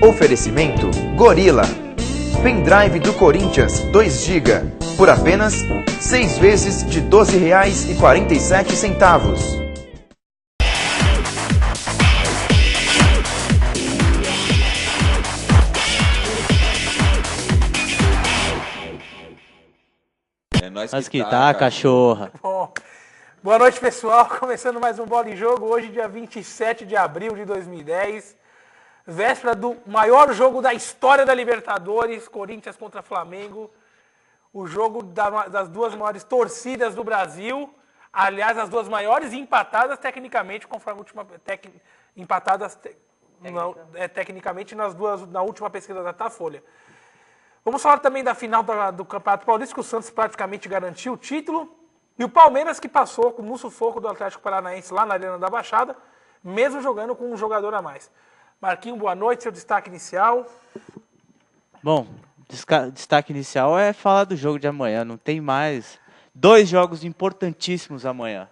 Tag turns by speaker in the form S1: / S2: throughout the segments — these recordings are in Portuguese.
S1: Oferecimento Gorila. Pendrive do Corinthians 2 GB por apenas 6 vezes de R$ 12,47.
S2: Mas que tá, cachorra.
S3: Bom, boa noite, pessoal. Começando mais um Bola em Jogo. Hoje, dia 27 de abril de 2010. Véspera do maior jogo da história da Libertadores, Corinthians contra Flamengo. O jogo das duas maiores torcidas do Brasil. Aliás, as duas maiores empatadas tecnicamente, conforme a última... tecnicamente na última pesquisa da Datafolha. Vamos falar também da final do Campeonato Paulista, que o Santos praticamente garantiu o título. E o Palmeiras, que passou com o sufoco do Atlético Paranaense lá na Arena da Baixada, mesmo jogando com um jogador a mais. Marquinho, boa noite, seu destaque inicial.
S2: Bom, destaque inicial é falar do jogo de amanhã, não tem mais. 2 jogos importantíssimos amanhã.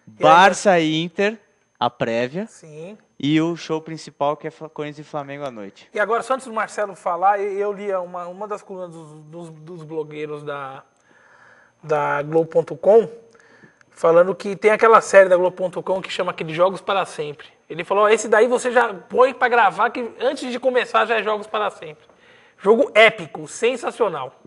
S2: Barça e Inter, a prévia. Sim. E o show principal, que é Corinthians e Flamengo à noite.
S3: E agora, só antes do Marcelo falar, eu li uma das colunas dos blogueiros da Globo.com, falando que tem aquela série da Globo.com que chama aqueles Jogos para Sempre. Ele falou, esse daí você já põe para gravar, que antes de começar já é Jogos para Sempre. Jogo épico, sensacional.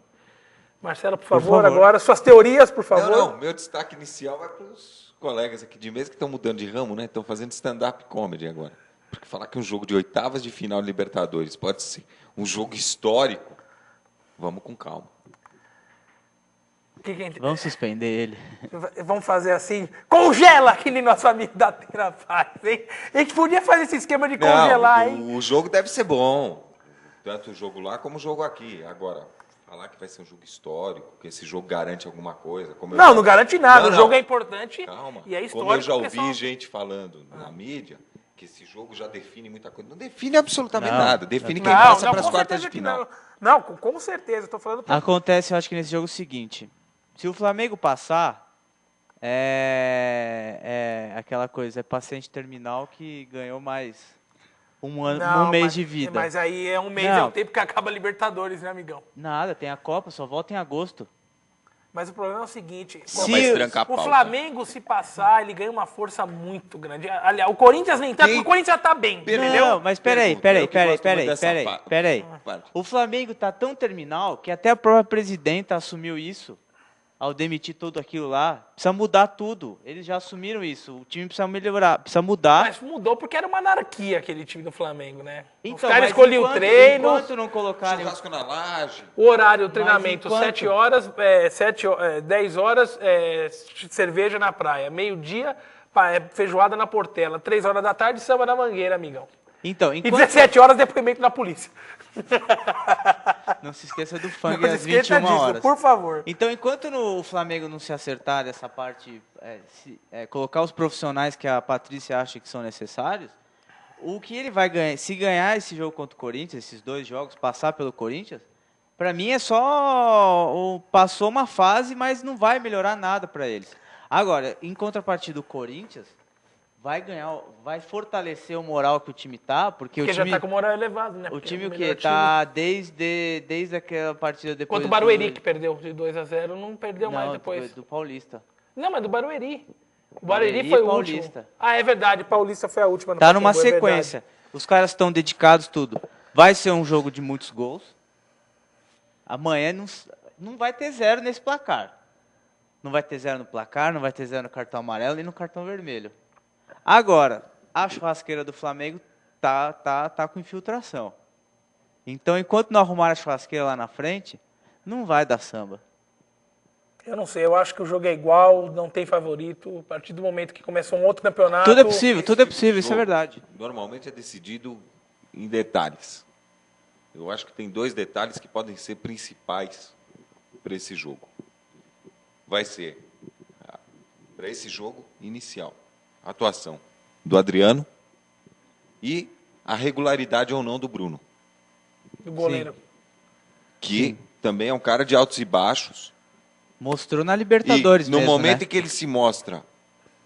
S3: Marcelo, por favor, agora suas teorias, por favor.
S4: Não, meu destaque inicial vai para os colegas aqui de mesa que estão mudando de ramo, né? Estão fazendo stand-up comedy agora. Porque falar que um jogo de oitavas de final de Libertadores pode ser um jogo histórico, vamos com calma.
S2: Vamos suspender ele.
S3: Vamos fazer assim, congela aquele nosso amigo da Tena Paz, hein? A gente podia fazer esse esquema de congelar, hein?
S4: O jogo deve ser bom, tanto o jogo lá como o jogo aqui. Agora, falar que vai ser um jogo histórico, que esse jogo garante alguma coisa.
S3: Não garante nada. O jogo é importante.
S4: Calma.
S3: E é histórico.
S4: Como eu já ouvi gente falando na mídia, que esse jogo já define muita coisa. Não define absolutamente nada. Define quem passa para as quartas de final.
S3: Não, com certeza. Estou falando.
S2: Acontece, eu acho que nesse jogo o seguinte: se o Flamengo passar, é aquela coisa, é paciente terminal que ganhou mais um mês de vida.
S3: Mas aí é um mês, é o tempo que acaba a Libertadores, né, amigão?
S2: Nada, tem a Copa, só volta em agosto.
S3: Mas o problema é o seguinte,
S4: o
S3: Flamengo, se passar, ele ganha uma força muito grande. Aliás, o Corinthians nem tá, porque o Corinthians já tá bem, entendeu?
S2: Não, mas peraí. O Flamengo tá tão terminal que até a própria presidenta assumiu isso. Ao demitir tudo aquilo lá, precisa mudar tudo. Eles já assumiram isso. O time precisa melhorar, precisa mudar.
S3: Mas mudou porque era uma anarquia aquele time do Flamengo, né?
S2: Então,
S3: os caras escolhiam o treino.
S2: Enquanto não colocarem...
S4: Churrasco na laje.
S3: O horário, o treinamento, 7 horas, 10 horas, cerveja na praia. Meio-dia, feijoada na Portela. 3 horas da tarde, samba na Mangueira, amigão.
S2: Então,
S3: E 17 horas, depoimento na polícia.
S2: Não se esqueça do funk às 21 horas.
S3: Por favor.
S2: Então, enquanto o Flamengo não se acertar dessa parte, colocar os profissionais que a Patrícia acha que são necessários, o que ele vai ganhar, se ganhar esse jogo contra o Corinthians, esses 2 jogos, passar pelo Corinthians, para mim é só passou uma fase, mas não vai melhorar nada para eles. Agora, em contrapartida do Corinthians, vai fortalecer o moral que o time tá, porque o time
S3: já tá com o moral elevado, né?
S2: O time o quê? Tá desde aquela partida depois.
S3: Quanto o Barueri que perdeu de 2-0, não perdeu mais depois.
S2: Do Paulista.
S3: Não, mas do Barueri. O Barueri foi o último. Ah, é verdade, Paulista foi a última.
S2: Tá numa sequência. Os caras estão dedicados, tudo. Vai ser um jogo de muitos gols. Amanhã não vai ter 0 nesse placar. Não vai ter 0 no placar, não vai ter 0 no cartão amarelo e no cartão vermelho. Agora, a churrasqueira do Flamengo tá com infiltração. Então, enquanto não arrumar a churrasqueira lá na frente, não vai dar samba.
S3: Eu não sei, eu acho que o jogo é igual, não tem favorito. A partir do momento que começou um outro campeonato...
S2: Tudo é possível, isso é verdade.
S4: Normalmente é decidido em detalhes. Eu acho que tem 2 detalhes que podem ser principais para esse jogo. Vai ser, para esse jogo inicial, a atuação do Adriano e a regularidade ou não do Bruno.
S3: Do goleiro.
S4: Sim. Que também é um cara de altos e baixos.
S2: Mostrou na Libertadores
S4: no
S2: mesmo,
S4: momento
S2: né?
S4: em que ele se mostra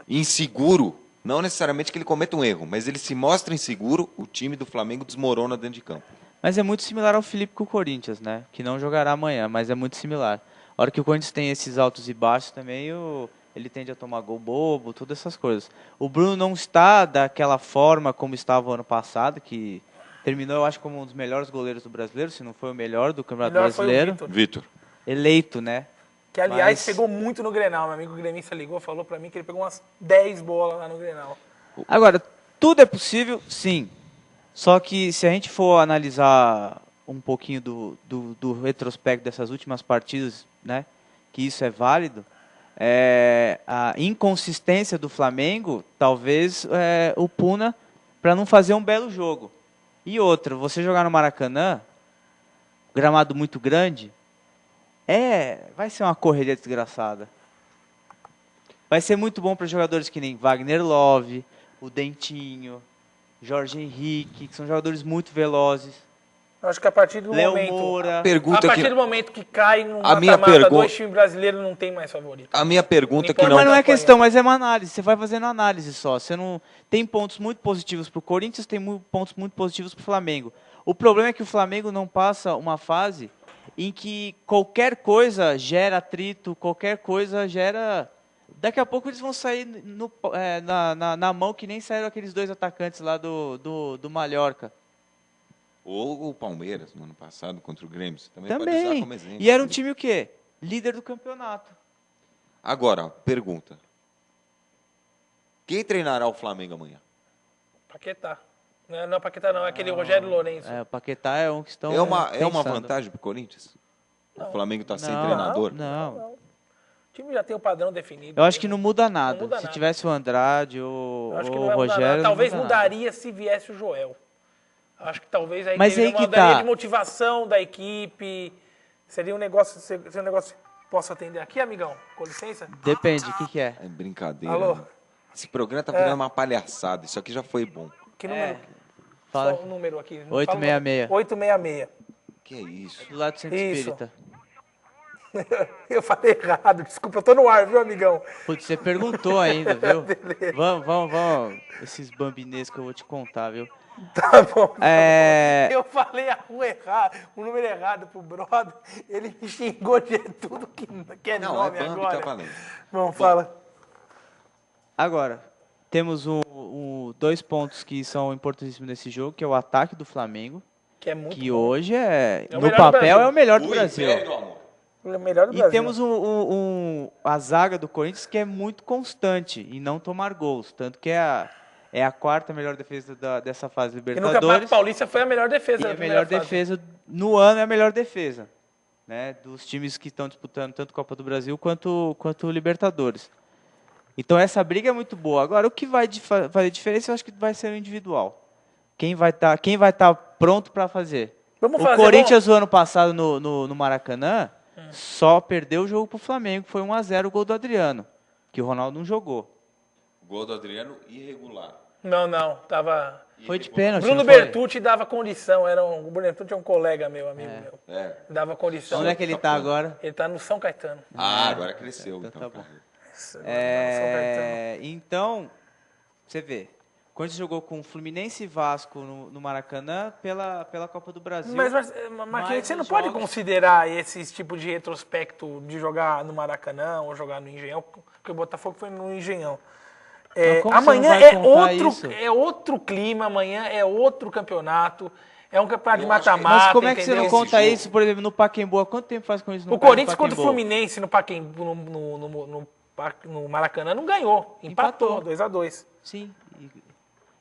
S4: inseguro, Não necessariamente que ele cometa um erro, mas ele se mostra inseguro, o time do Flamengo desmorona dentro de campo.
S2: Mas é muito similar ao Felipe com o Corinthians, né? Que não jogará amanhã, mas é muito similar. A hora que o Corinthians tem esses altos e baixos também, ele tende a tomar gol bobo, todas essas coisas. O Bruno não está daquela forma como estava o ano passado, que terminou, eu acho, como um dos melhores goleiros do brasileiro, se não foi o melhor do Campeonato
S3: Melhor foi o
S2: Brasileiro.
S4: Vitor.
S2: Eleito, né?
S3: Que, aliás,
S2: Mas-
S3: pegou muito no Grenal. Meu amigo gremista ligou, falou pra mim que ele pegou umas 10 bolas lá no Grenal.
S2: Agora, tudo é possível, sim. Só que se a gente for analisar um pouquinho do retrospecto dessas últimas partidas, né, que isso é válido, a inconsistência do Flamengo talvez o puna para não fazer um belo jogo. E outra, você jogar no Maracanã, gramado muito grande, vai ser uma correria desgraçada. Vai ser muito bom para jogadores que nem Wagner Love, o Dentinho, Jorge Henrique, que são jogadores muito velozes.
S3: Eu acho que a partir do
S2: Léo
S3: momento...
S2: Moura.
S3: A
S4: Pergunta
S3: partir
S4: que
S3: do momento que cai no
S4: A minha
S3: mata-mata,
S4: pergunta-
S3: dois times brasileiros não tem mais favorito.
S4: a minha pergunta que
S3: Mas
S4: não
S2: Mas não é
S3: campanha.
S2: questão, mas é uma análise. Você vai fazendo análise só. Você não tem pontos muito positivos para o Corinthians, tem pontos muito positivos para o Flamengo. O problema é que o Flamengo não passa uma fase em que qualquer coisa gera atrito, qualquer coisa gera... Daqui a pouco eles vão sair na mão que nem saíram aqueles dois atacantes lá do Mallorca.
S4: Ou o Palmeiras, no ano passado, contra o Grêmio. Você também, pode usar
S2: Também.
S4: como exemplo.
S2: E era um time o quê? Líder do campeonato.
S4: Agora, pergunta. Quem treinará o Flamengo amanhã?
S3: Paquetá. Não é Paquetá, não. É aquele Rogério Lourenço.
S2: O Paquetá é um que estão
S4: É uma
S2: pensando.
S4: vantagem para o Corinthians? O Flamengo está sem
S2: Não,
S4: treinador?
S2: Não.
S3: O time já tem o padrão definido.
S2: Eu acho que não muda nada.
S3: Não muda
S2: Se
S3: nada.
S2: tivesse o Andrade ou
S3: Eu acho que
S2: o
S3: não vai mudar
S2: Rogério,
S3: nada.
S2: não
S3: Talvez
S2: muda nada.
S3: mudaria se viesse o Joel. Acho que talvez aí
S2: Mas
S3: teria
S2: aí que
S3: mudaria
S2: tá.
S3: de motivação da equipe. Seria um negócio que posso atender aqui, amigão? Com licença?
S2: Depende, o que é?
S4: É brincadeira.
S3: Alô?
S4: né? Esse programa tá virando uma palhaçada. Isso aqui já foi bom.
S3: Que número?
S2: Fala.
S3: Só um número aqui. Não
S2: 866.
S3: fala- 866.
S4: Que é isso?
S2: Do lado do Centro
S3: Isso.
S2: Espírita.
S3: Eu falei errado, desculpa, eu tô no ar, viu, amigão?
S2: Putz, você perguntou ainda, viu? Vamos. Esses bambinês que eu vou te contar, viu?
S3: Tá bom.
S2: É...
S3: Eu falei a rua errada, o número errado pro brother, ele me xingou de tudo que é
S4: Não,
S3: nome
S4: é bambi,
S3: agora.
S4: tá valendo.
S3: Bom, fala.
S2: Agora, temos dois pontos que são importantíssimos nesse jogo, que é o ataque do Flamengo,
S3: Que é muito
S2: que
S3: bom.
S2: hoje
S3: É o
S2: no
S3: melhor do
S2: papel,
S3: Brasil.
S2: é o melhor do
S4: O
S2: Brasil.
S4: Império do Amor.
S3: É o melhor do
S2: E
S3: Brasil.
S2: temos a zaga do Corinthians que é muito constante em não tomar gols. Tanto que é a quarta melhor defesa dessa fase
S3: E no Campeonato
S2: Libertadores.
S3: Paulista foi a melhor defesa
S2: E
S3: da
S2: a
S3: primeira
S2: melhor
S3: fase.
S2: defesa no ano é a melhor defesa. Né, dos times que estão disputando tanto Copa do Brasil quanto Libertadores. Então essa briga é muito boa. Agora, o que vai fazer diferença, eu acho que vai ser o individual. Quem vai estar pronto para fazer?
S3: Vamos
S2: O
S3: fazer,
S2: Corinthians, o ano passado, no Maracanã, só perdeu o jogo pro Flamengo. Foi 1-0 o gol do Adriano, que o Ronaldo não jogou.
S4: Gol do Adriano irregular.
S3: Não, tava...
S2: Foi de pênalti,
S3: Bruno
S2: não foi?
S3: Bertucci dava condição, o Bruno Bertucci é um colega meu, amigo meu.
S4: É.
S3: Dava condição.
S2: Onde é que ele está agora?
S3: Ele tá no São Caetano.
S4: Agora cresceu.
S2: Então
S4: Então,
S2: tá bom.
S3: São
S2: Então, você vê. O Corinthians jogou com Fluminense e Vasco no Maracanã pela Copa do Brasil.
S3: Mas Marquinhos, você não pode
S2: jogos-
S3: considerar esses tipos de retrospecto de jogar no Maracanã ou jogar no Engenhão, porque o Botafogo foi no Engenhão.
S2: Mas como
S3: Amanhã
S2: você não vai contar isso?
S3: é outro clima, amanhã é outro campeonato, é um campeonato de
S4: Eu acho que-
S3: mata-mata.
S2: Mas como é que você
S3: entendeu?
S2: não conta
S4: jogo-
S2: isso, por exemplo, no Pacaembu? Há quanto tempo faz com isso no
S3: O Corinthians contra o
S2: Pacaembu?
S3: Fluminense no Pacaembu, no Maracanã não ganhou, empatou 2-2.
S2: Sim.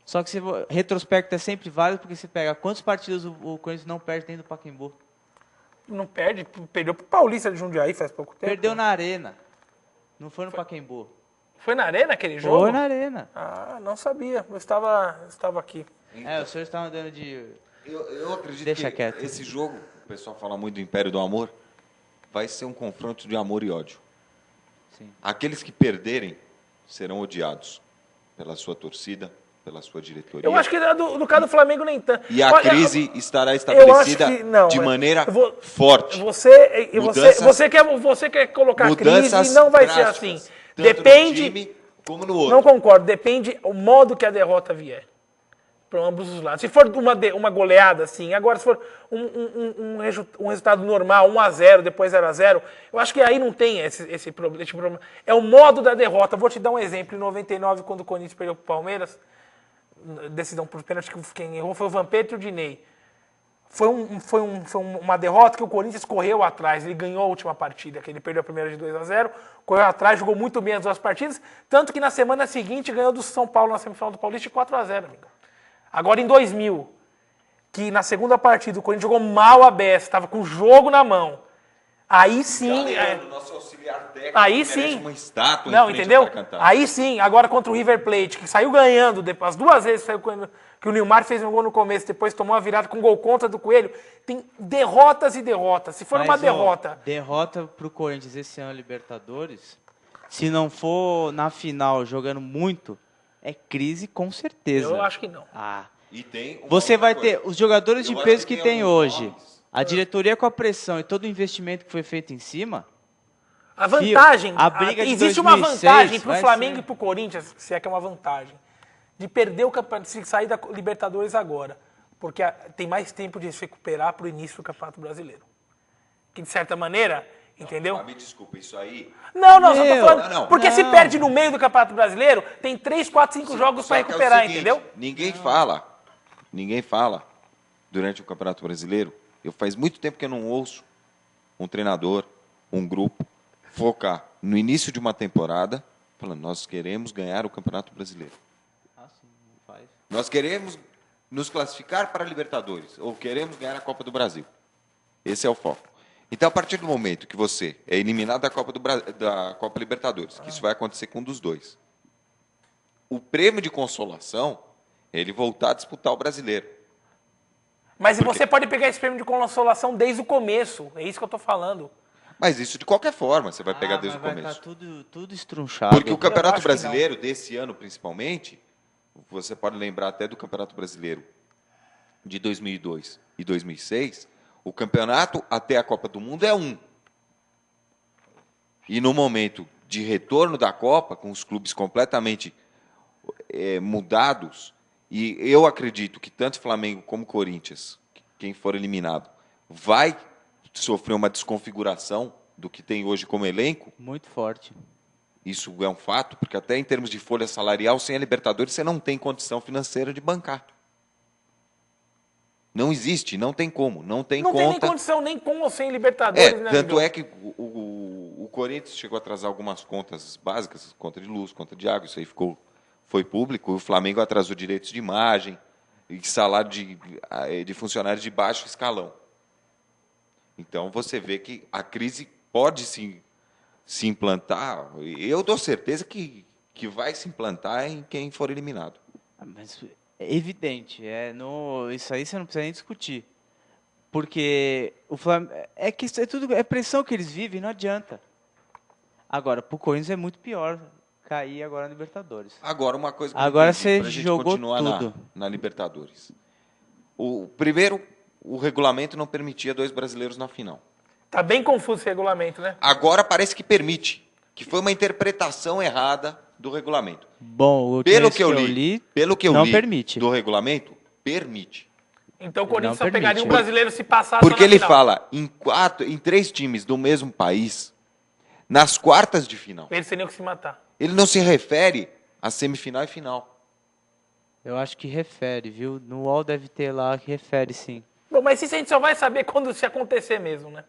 S2: Só que retrospecto é sempre válido, porque você pega quantos partidos o Corinthians não perde dentro do Pacaembu.
S3: Não perde, perdeu pro Paulista de Jundiaí faz pouco tempo.
S2: Perdeu na Arena. Não foi no Pacaembu.
S3: Foi na Arena aquele jogo?
S2: Foi na Arena.
S3: Ah, não sabia. Eu estava aqui.
S2: O senhor estava andando de...
S4: Eu acredito
S2: Deixa
S4: que
S2: quieto.
S4: esse jogo, o pessoal fala muito do Império do Amor, vai ser um confronto de amor e ódio.
S2: Sim.
S4: Aqueles que perderem serão odiados pela sua torcida, pela sua diretoria.
S3: Eu acho que no caso do Flamengo nem tanto.
S4: E a
S3: Olha,
S4: crise estará
S3: eu
S4: estabelecida
S3: acho que não,
S4: de
S3: mas
S4: maneira
S3: eu vou-
S4: forte.
S3: Você quer colocar
S4: Mudanças
S3: crise e não vai ser
S4: drásticas,
S3: assim.
S4: tanto no
S3: Depende.
S4: time como no outro.
S3: Não concordo. Depende o modo que a derrota vier. Para ambos os lados. Se for uma goleada, assim, agora se for um resultado normal, 1-0, depois 0-0, eu acho que aí não tem esse problema. É o modo da derrota. Vou te dar um exemplo. Em 99, quando o Corinthians perdeu para o Palmeiras, decisão por pênalti, que quem errou foi o Vampeta e o Diney. Foi uma derrota que o Corinthians correu atrás. Ele ganhou a última partida, que ele perdeu a primeira de 2-0, correu atrás, jogou muito bem as duas partidas, tanto que na semana seguinte ganhou do São Paulo na semifinal do Paulista de 4-0, amigo. Agora em 2000, que na segunda partida o Corinthians jogou mal a beça, estava com o jogo na mão. Aí sim.
S4: Nosso auxiliar técnico
S3: aí
S4: merece
S3: sim.
S4: uma estátua
S3: Não,
S4: em frente
S3: entendeu?
S4: ao Alcântara.
S3: Aí sim, agora contra o River Plate, que saiu ganhando, as duas vezes que o Nilmar fez um gol no começo, depois tomou uma virada com gol contra do Coelho. Tem derrotas e derrotas. Se for uma derrota.
S2: Derrota pro Corinthians esse ano, Libertadores, se não for na final jogando muito, é crise com certeza.
S3: Eu acho que não.
S4: E tem uma
S2: Você
S4: outra
S2: vai
S4: coisa.
S2: ter os jogadores de
S4: Eu acho
S2: peso
S4: que
S2: que
S4: tem
S2: tem
S4: alguns
S2: hoje,
S4: nomes.
S2: a diretoria com a pressão e todo o investimento que foi feito em cima.
S3: A vantagem,
S2: a briga de
S3: existe
S2: 2006
S3: uma vantagem para o
S2: vai
S3: Flamengo
S2: ser-
S3: e para o Corinthians, se é que é uma vantagem, de perder o campeonato, de sair da Libertadores agora, porque tem mais tempo de se recuperar para o início do Campeonato Brasileiro. Que de certa maneira, entendeu?
S4: Ah, me desculpa, isso aí...
S3: Não, só tô
S2: Meu,
S3: falando.
S4: não,
S3: Porque se
S2: não.
S3: perde no meio do Campeonato Brasileiro, tem 3, 4, 5 jogos
S4: Só
S3: para
S4: que é o
S3: recuperar,
S4: seguinte,
S3: entendeu?
S4: Ninguém fala durante o Campeonato Brasileiro. Faz muito tempo que eu não ouço um treinador, um grupo, focar no início de uma temporada, falando, nós queremos ganhar o Campeonato Brasileiro. Nós queremos nos classificar para a Libertadores, ou queremos ganhar a Copa do Brasil. Esse é o foco. Então, a partir do momento que você é eliminado da Copa Libertadores, que isso vai acontecer com um dos dois, o prêmio de consolação é ele voltar a disputar o Brasileiro.
S3: Mas você pode pegar esse prêmio de consolação desde o começo. É isso que eu tô falando.
S4: Mas isso de qualquer forma você vai pegar desde o
S2: vai
S4: começo.
S2: Tá tudo estrunchado.
S4: Porque o Campeonato
S3: acho que
S4: Brasileiro, desse ano principalmente, você pode lembrar até do Campeonato Brasileiro de 2002 e 2006, o campeonato até a Copa do Mundo é um. E no momento de retorno da Copa, com os clubes completamente mudados, e eu acredito que tanto Flamengo como Corinthians, quem for eliminado, vai sofrer uma desconfiguração do que tem hoje como elenco.
S2: Muito forte.
S4: Isso é um fato, porque até em termos de folha salarial, sem a Libertadores, você não tem condição financeira de bancar. Não existe, não tem como, não tem
S3: Não
S4: conta.
S3: tem nem condição nem com ou sem Libertadores, né,
S4: Tanto
S3: amigão?
S4: é que o Corinthians chegou a atrasar algumas contas básicas, conta de luz, conta de água, isso aí foi público. O Flamengo atrasou direitos de imagem e salário de funcionários de baixo escalão. Então, você vê que a crise pode se implantar. Eu dou certeza que vai se implantar em quem for eliminado.
S2: Mas é evidente, isso aí você não precisa nem discutir. Porque o Flamengo, é que isso é tudo, é pressão que eles vivem, não adianta. Agora, pro Corinthians é muito pior cair agora na Libertadores.
S4: Agora, uma coisa que
S2: Agora
S4: eu entendi,
S2: você
S4: pra gente
S2: jogou
S4: continuar
S2: tudo.
S4: na Libertadores. Primeiro, o regulamento não permitia 2 brasileiros na final.
S3: Tá bem confuso esse regulamento, né?
S4: Agora parece que permite, que foi uma interpretação errada do regulamento.
S2: Bom,
S4: Pelo que eu li
S2: não permite.
S4: do regulamento, permite.
S3: Então o Corinthians só
S2: Não permite.
S3: pegaria um brasileiro se passasse
S4: Porque
S3: na
S4: ele
S3: final.
S4: fala em 3 times do mesmo país, nas quartas de final.
S3: Eles teriam que se matar.
S4: Ele não se refere a semifinal e final.
S2: Eu acho que refere, viu? No UOL deve ter lá que refere, sim.
S3: Bom, mas isso a gente só vai saber quando se acontecer mesmo, né?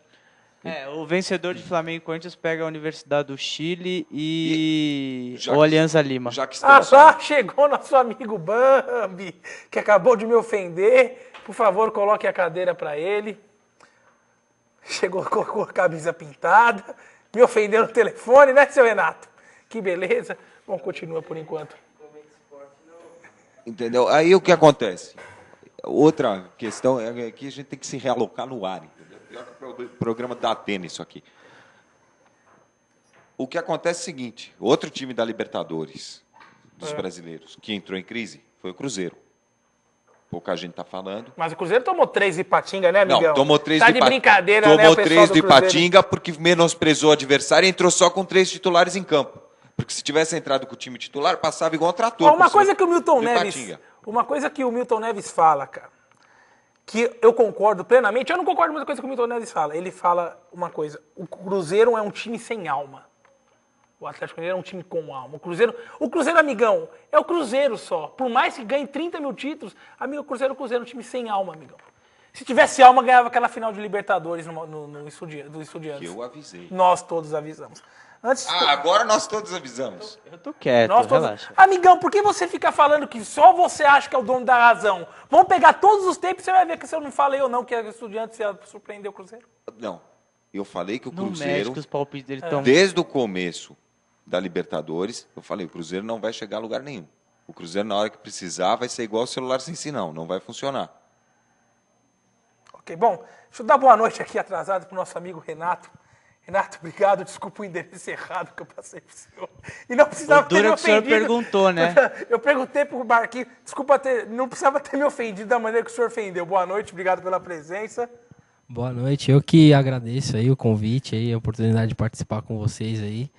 S2: O vencedor de Flamengo e Corinthians pega a Universidade do Chile e
S4: Já
S2: o
S4: que-
S2: Alianza Lima.
S4: Já que
S3: Ah,
S4: estamos
S3: lá chegou nosso amigo Bambi, que acabou de me ofender. Por favor, coloque a cadeira para ele. Chegou com a camisa pintada. Me ofendeu no telefone, né, seu Renato? Que beleza. Bom, continua por enquanto.
S4: Entendeu? Aí o que acontece? Outra questão é que a gente tem que se realocar no ar. Entendeu? Pior que o programa da Atena, isso aqui. O que acontece é o seguinte: outro time da Libertadores, dos brasileiros, que entrou em crise, foi o Cruzeiro. Pouca gente está falando.
S3: Mas o Cruzeiro tomou 3 de Ipatinga, né, amigão?
S4: Não, tomou 3
S3: tá
S4: do
S3: de brincadeira, né,
S4: Tomou
S3: o pessoal
S4: 3
S3: do
S4: do
S3: Cruzeiro?
S4: Ipatinga porque menosprezou o adversário e entrou só com 3 titulares em campo. Porque se tivesse entrado com o time titular, passava igual um trator.
S3: Ó, uma coisa que o Milton
S4: de
S3: Neves...
S4: Ipatinga.
S3: Uma coisa que o Milton Neves fala, cara, que eu concordo plenamente, eu não concordo com muita coisa que o Milton Neves fala. Ele fala uma coisa, o Cruzeiro é um time sem alma. O Atlético Mineiro é um time com alma. O Cruzeiro, amigão, é o Cruzeiro só. Por mais que ganhe 30 mil títulos, amigo, o Cruzeiro é um time sem alma, amigão. Se tivesse alma, ganhava aquela final de Libertadores do Estudiantes.
S4: Que eu avisei.
S3: Nós todos avisamos.
S4: Agora nós todos avisamos.
S2: Eu tô quieto, relaxa.
S3: Amigão, por que você fica falando que só você acha que é o dono da razão? Vamos pegar todos os tempos e você vai ver que se eu não falei ou não que o Estudiantes ia surpreender o Cruzeiro.
S4: Não. Eu falei que o
S2: No
S4: Cruzeiro,
S2: México, os palpites dele estão...
S4: desde o começo da Libertadores, eu falei, o Cruzeiro não vai chegar a lugar nenhum. O Cruzeiro, na hora que precisar, vai ser igual o celular sem sinal. Não vai funcionar.
S3: Ok, bom, deixa eu dar boa noite aqui atrasado pro nosso amigo Renato. Renato, obrigado. Desculpa o endereço errado que eu passei pro senhor. E não precisava ter me
S2: duro que o senhor
S3: ofendido.
S2: perguntou, né?
S3: Eu perguntei pro Marquinhos. Desculpa não precisava ter me ofendido da maneira que o senhor ofendeu. Boa noite, obrigado pela presença.
S5: Boa noite, eu que agradeço aí o convite, aí, a oportunidade de participar com vocês aí.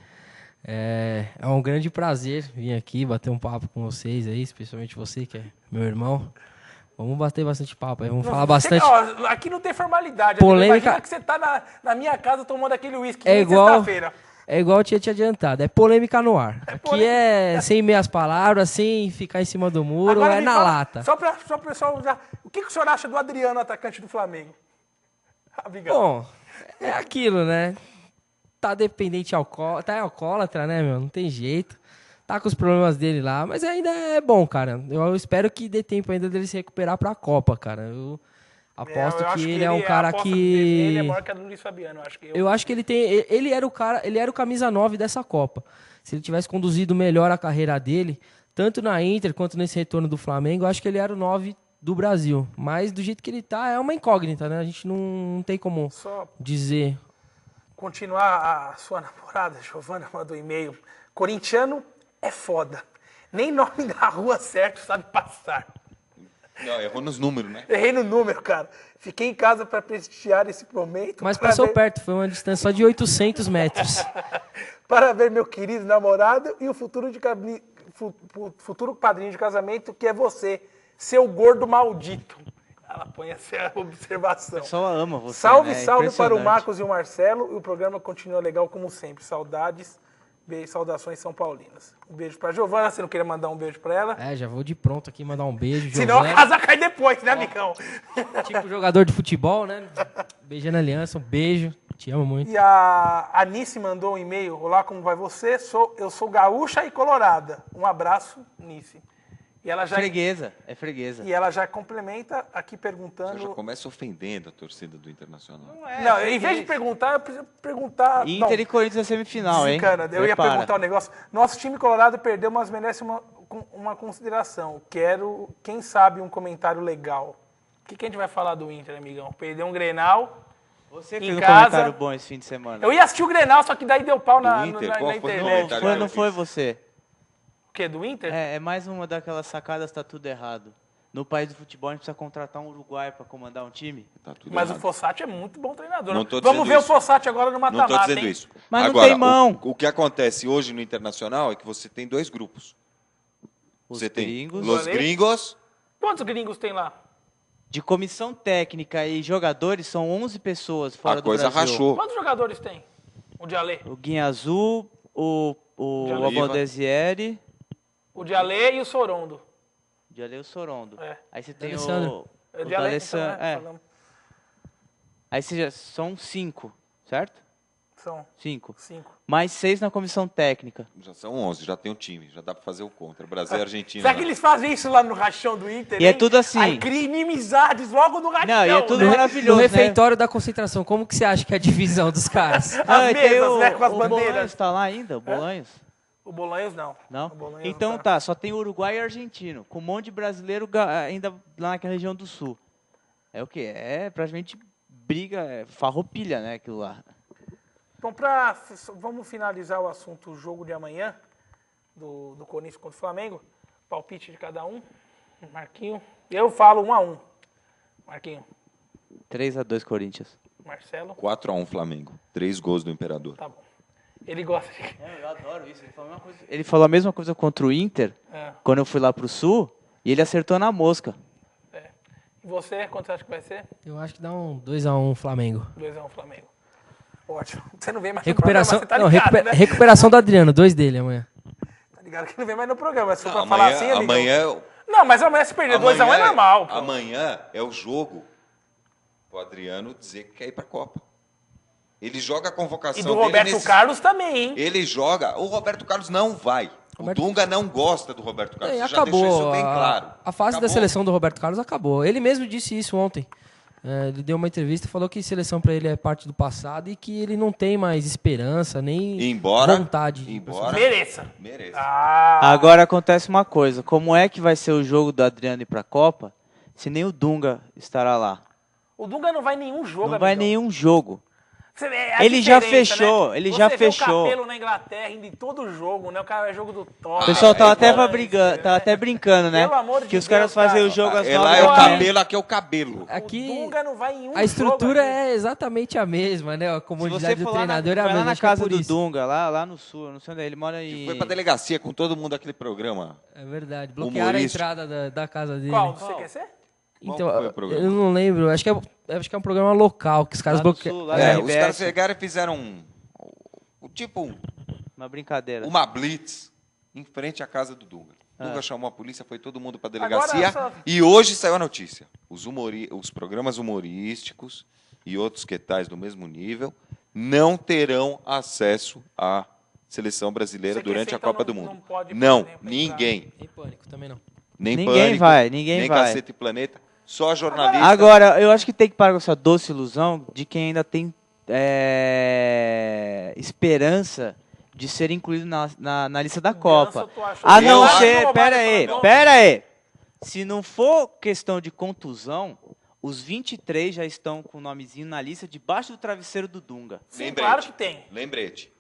S5: É um grande prazer vir aqui bater um papo com vocês aí, especialmente você que é meu irmão. Vamos bater bastante papo aí, vamos falar bastante.
S3: Ó, aqui não tem formalidade.
S5: Polêmica.
S3: Imagina que você tá na minha casa tomando aquele uísque
S5: É igual,
S3: sexta-feira.
S5: eu tinha te adiantado, é polêmica no ar. Aqui
S3: polêmica.
S5: é sem meias palavras, sem ficar em cima do muro,
S3: Agora
S5: é
S3: me
S5: na
S3: fala,
S5: lata.
S3: Só para o pessoal já. O que o senhor acha do Adriano, atacante do Flamengo? Amigão.
S5: Bom, é aquilo, né? Tá dependente tá alcoólatra, né, meu? Não tem jeito. Tá com os problemas dele lá, mas ainda é bom, cara. Eu espero que dê tempo ainda dele se recuperar pra Copa, cara. Eu aposto
S3: eu acho
S5: que ele é um cara
S3: a aposta
S5: que...
S3: dele, ele é maior que a do Luiz Fabiano.
S5: Eu acho que ele era o camisa 9 dessa Copa. Se ele tivesse conduzido melhor a carreira dele, tanto na Inter quanto nesse retorno do Flamengo, eu acho que ele era o 9 do Brasil. Mas do jeito que ele tá, é uma incógnita, né? A gente não tem como
S3: Só
S5: dizer.
S3: continuar, a sua namorada, Giovana, mandou um e-mail. Corintiano é foda. Nem nome da rua certo sabe passar.
S4: Não, errou nos números, né?
S3: Errei no número, cara. Fiquei em casa para prestigiar esse momento.
S5: Mas
S3: para
S5: passou
S3: ver-
S5: perto, foi uma distância só de 800 metros.
S3: Para ver meu querido namorado e o futuro padrinho de casamento, que é você, seu gordo maldito. Ela põe essa observação.
S2: O pessoal ama você,
S3: Salve,
S2: né?
S3: salve para o
S2: Impressionante.
S3: Marcos e o Marcelo. E o programa continua legal como sempre. Saudades. Beijo, saudações São Paulinas. Um beijo para Giovana. Você não queria mandar um beijo para ela?
S5: Já vou de pronto aqui mandar um beijo.
S3: Senão a
S5: Giovana.
S3: casa cai depois, né, amigão?
S5: Tipo jogador de futebol, né? Beijando a aliança, um beijo. Te amo muito.
S3: E a Anice mandou um e-mail. Olá, como vai você? Eu sou gaúcha e colorada. Um abraço, Nice. E ela já,
S2: É freguesa.
S3: e ela já complementa aqui
S4: Você
S3: perguntando...
S4: já começa ofendendo a torcida do Internacional.
S3: Não, em vez de perguntar, eu preciso perguntar...
S2: Inter e Corinthians na semifinal, hein?
S3: Cara, eu ia
S2: Prepara.
S3: perguntar um negócio. Nosso time colorado perdeu, mas merece uma consideração. Quero, quem sabe, um comentário legal. O que a gente vai falar do Inter, amigão? Perdeu um Grenal.
S2: Você
S3: Em
S2: fez um
S3: casa-
S2: comentário bom esse fim de semana.
S3: Eu ia assistir o Grenal, só que daí deu pau na
S4: Inter?
S3: na
S4: Qual foi o
S3: internet.
S4: comentário?
S2: Não foi você.
S3: O quê? Do Inter?
S2: É mais uma daquelas sacadas, tá tudo errado. No país do futebol, a gente precisa contratar um uruguaio para comandar um time.
S4: Tá tudo
S3: Mas
S4: errado.
S3: o Fossati é muito bom treinador.
S4: Não tô
S3: Vamos
S4: dizendo
S3: ver
S4: isso.
S3: o Fossati agora no
S4: Não
S3: mata-mata,
S4: estou dizendo
S3: hein?
S4: isso.
S2: Mas não
S4: Agora,
S2: tem mão.
S4: O que acontece hoje no Internacional é que você tem dois grupos.
S2: Os
S4: Você tem
S2: gringos.
S4: Los Gringos,
S3: Quantos gringos tem lá?
S2: De comissão técnica e jogadores, são 11 pessoas fora
S4: a coisa
S2: do Brasil.
S4: rachou.
S3: Quantos jogadores tem? O Dialé.
S2: O Guinha Azul, o
S3: Jaliva.
S2: Abaldesieri,
S3: O Dialé e o Sorondo.
S2: o Dialê e o Sorondo.
S3: É.
S2: Aí você tem
S5: D'Alessandro.
S3: O
S2: o
S3: Dialé,
S2: D'Alessandro.
S3: então, né?
S2: É.
S3: Falamos.
S2: Aí você já, são 5, certo?
S3: São
S2: 5.
S3: 5.
S2: Mais 6 na comissão técnica.
S4: Já são 11, já tem um time, já dá para fazer o contra. Brasil e Argentina.
S3: Será que eles fazem isso lá no rachão do Inter?
S2: E é
S3: hein?
S2: tudo assim.
S3: Aí cria inimizades logo no rachão.
S2: Não, e é tudo
S3: né?
S2: maravilhoso,
S5: No
S2: né?
S5: refeitório da concentração, como que você acha que é a divisão dos caras?
S3: As
S2: e tem
S3: mesas, né, com as
S2: o
S3: bandeiras.
S2: Bolanhos tá lá ainda? O Bolanhos?
S3: O Bolanhos não.
S2: Não?
S3: O Bolanhos
S2: Então
S3: não
S2: tá, só tem Uruguai e argentino, com um monte de brasileiro ainda lá naquela região do sul. É o quê? É praticamente briga, farroupilha, né, aquilo lá.
S3: Bom, vamos finalizar o assunto, o jogo de amanhã, do Corinthians contra o Flamengo. Palpite de cada um. Marquinho. Eu falo 1-1. Marquinho.
S2: 3-2 Corinthians.
S3: Marcelo.
S4: 4-1 Flamengo. 3 gols do Imperador.
S3: Tá bom. Ele gosta de...
S2: Eu adoro isso. Ele falou a mesma coisa contra o Inter, quando eu fui lá pro Sul, e ele acertou na mosca.
S3: E você, quanto você acha que vai ser?
S5: Eu acho que dá um 2x1 Flamengo.
S3: 2x1 Flamengo. Ótimo. Você não vem mais
S5: Recuperação,
S3: no programa, você tá ligado, né?
S5: recuperação do Adriano, 2 dele amanhã.
S3: Tá ligado que não vem mais no programa. Se for
S4: Não,
S3: pra falar assim, amigão...
S4: amanhã,
S3: Não, mas amanhã se perder 2x1 é normal. Pô.
S4: Amanhã é o jogo o Adriano dizer que quer ir pra Copa. Ele joga a convocação
S3: E do
S4: dele
S3: Roberto Carlos também, hein?
S4: Ele joga. O Roberto Carlos não vai. O Dunga não gosta do Roberto Carlos. Você já
S5: Acabou.
S4: deixou isso bem claro.
S5: A fase
S4: Acabou.
S5: da seleção do Roberto Carlos acabou. Ele mesmo disse isso ontem. Ele deu uma entrevista e falou que seleção para ele é parte do passado e que ele não tem mais esperança, nem vontade.
S4: Embora.
S3: Mereça.
S2: Ah. Agora acontece uma coisa. Como é que vai ser o jogo do Adriano ir pra Copa se nem o Dunga estará lá?
S3: O Dunga não vai em nenhum jogo,
S2: Não vai em nenhum jogo.
S3: A
S2: Ele já
S3: diferença,
S2: fechou,
S3: né?
S2: ele já fechou.
S3: Você vê o Capello na Inglaterra indo em todo jogo, né? O cara é jogo do top.
S2: O pessoal tava até brincando, né?
S3: Pelo amor de
S2: Que os
S3: Deus,
S2: caras fazem
S3: cara.
S2: o jogo às
S4: É lá
S2: 9
S4: é o
S2: da manhã.
S4: cabelo, aqui é o cabelo.
S5: Aqui,
S3: O Dunga não vai em um
S5: a estrutura
S3: jogo,
S5: é exatamente a mesma, né? A
S2: Se
S5: comodidade
S2: você
S5: do
S2: for lá na,
S5: treinador é a
S2: vai lá
S5: mesma.
S2: na
S5: acho que é
S2: casa
S5: por
S2: do
S5: isso.
S2: Dunga, lá no sul, eu não sei onde é, ele mora em...
S4: Foi pra delegacia com todo mundo daquele programa.
S5: É verdade. Bloquearam a
S4: Humorístico.
S5: entrada da casa dele.
S3: Qual? Você quer ser?
S5: Então,
S4: Qual foi o programa?
S5: eu não lembro. Acho que é um programa local que os caras
S2: Lá do
S5: bloqueiam.
S2: sul, lá da
S4: Os
S2: RBS.
S4: caras chegaram e fizeram
S2: Uma brincadeira.
S4: uma blitz em frente à casa do Dunga. O Dunga chamou a polícia, foi todo mundo pra delegacia.
S3: Agora,
S4: E hoje saiu a notícia. Os programas humorísticos e outros que tais do mesmo nível não terão acesso à seleção brasileira
S3: Você quer
S4: durante
S3: ser,
S4: a
S3: então
S4: Copa do
S3: não
S4: Mundo.
S3: pode, por
S4: Não,
S3: exemplo, entrar.
S4: ninguém.
S5: Tem pânico também não.
S4: Nem
S2: Ninguém
S4: Pânico,
S2: vai.
S4: nem Cacete e Planeta. Só jornalista.
S2: Agora, eu acho que tem que parar com essa doce ilusão de quem ainda tem esperança de ser incluído na lista da Copa.
S3: eu tô achando-
S2: A não
S4: Eu acho
S2: ser,
S3: uma
S2: pera
S3: bobagem,
S2: aí. Se não for questão de contusão, os 23 já estão com o nomezinho na lista debaixo do travesseiro do Dunga.
S3: Sim,
S4: Lembrete.
S3: claro que tem.
S4: Lembrete.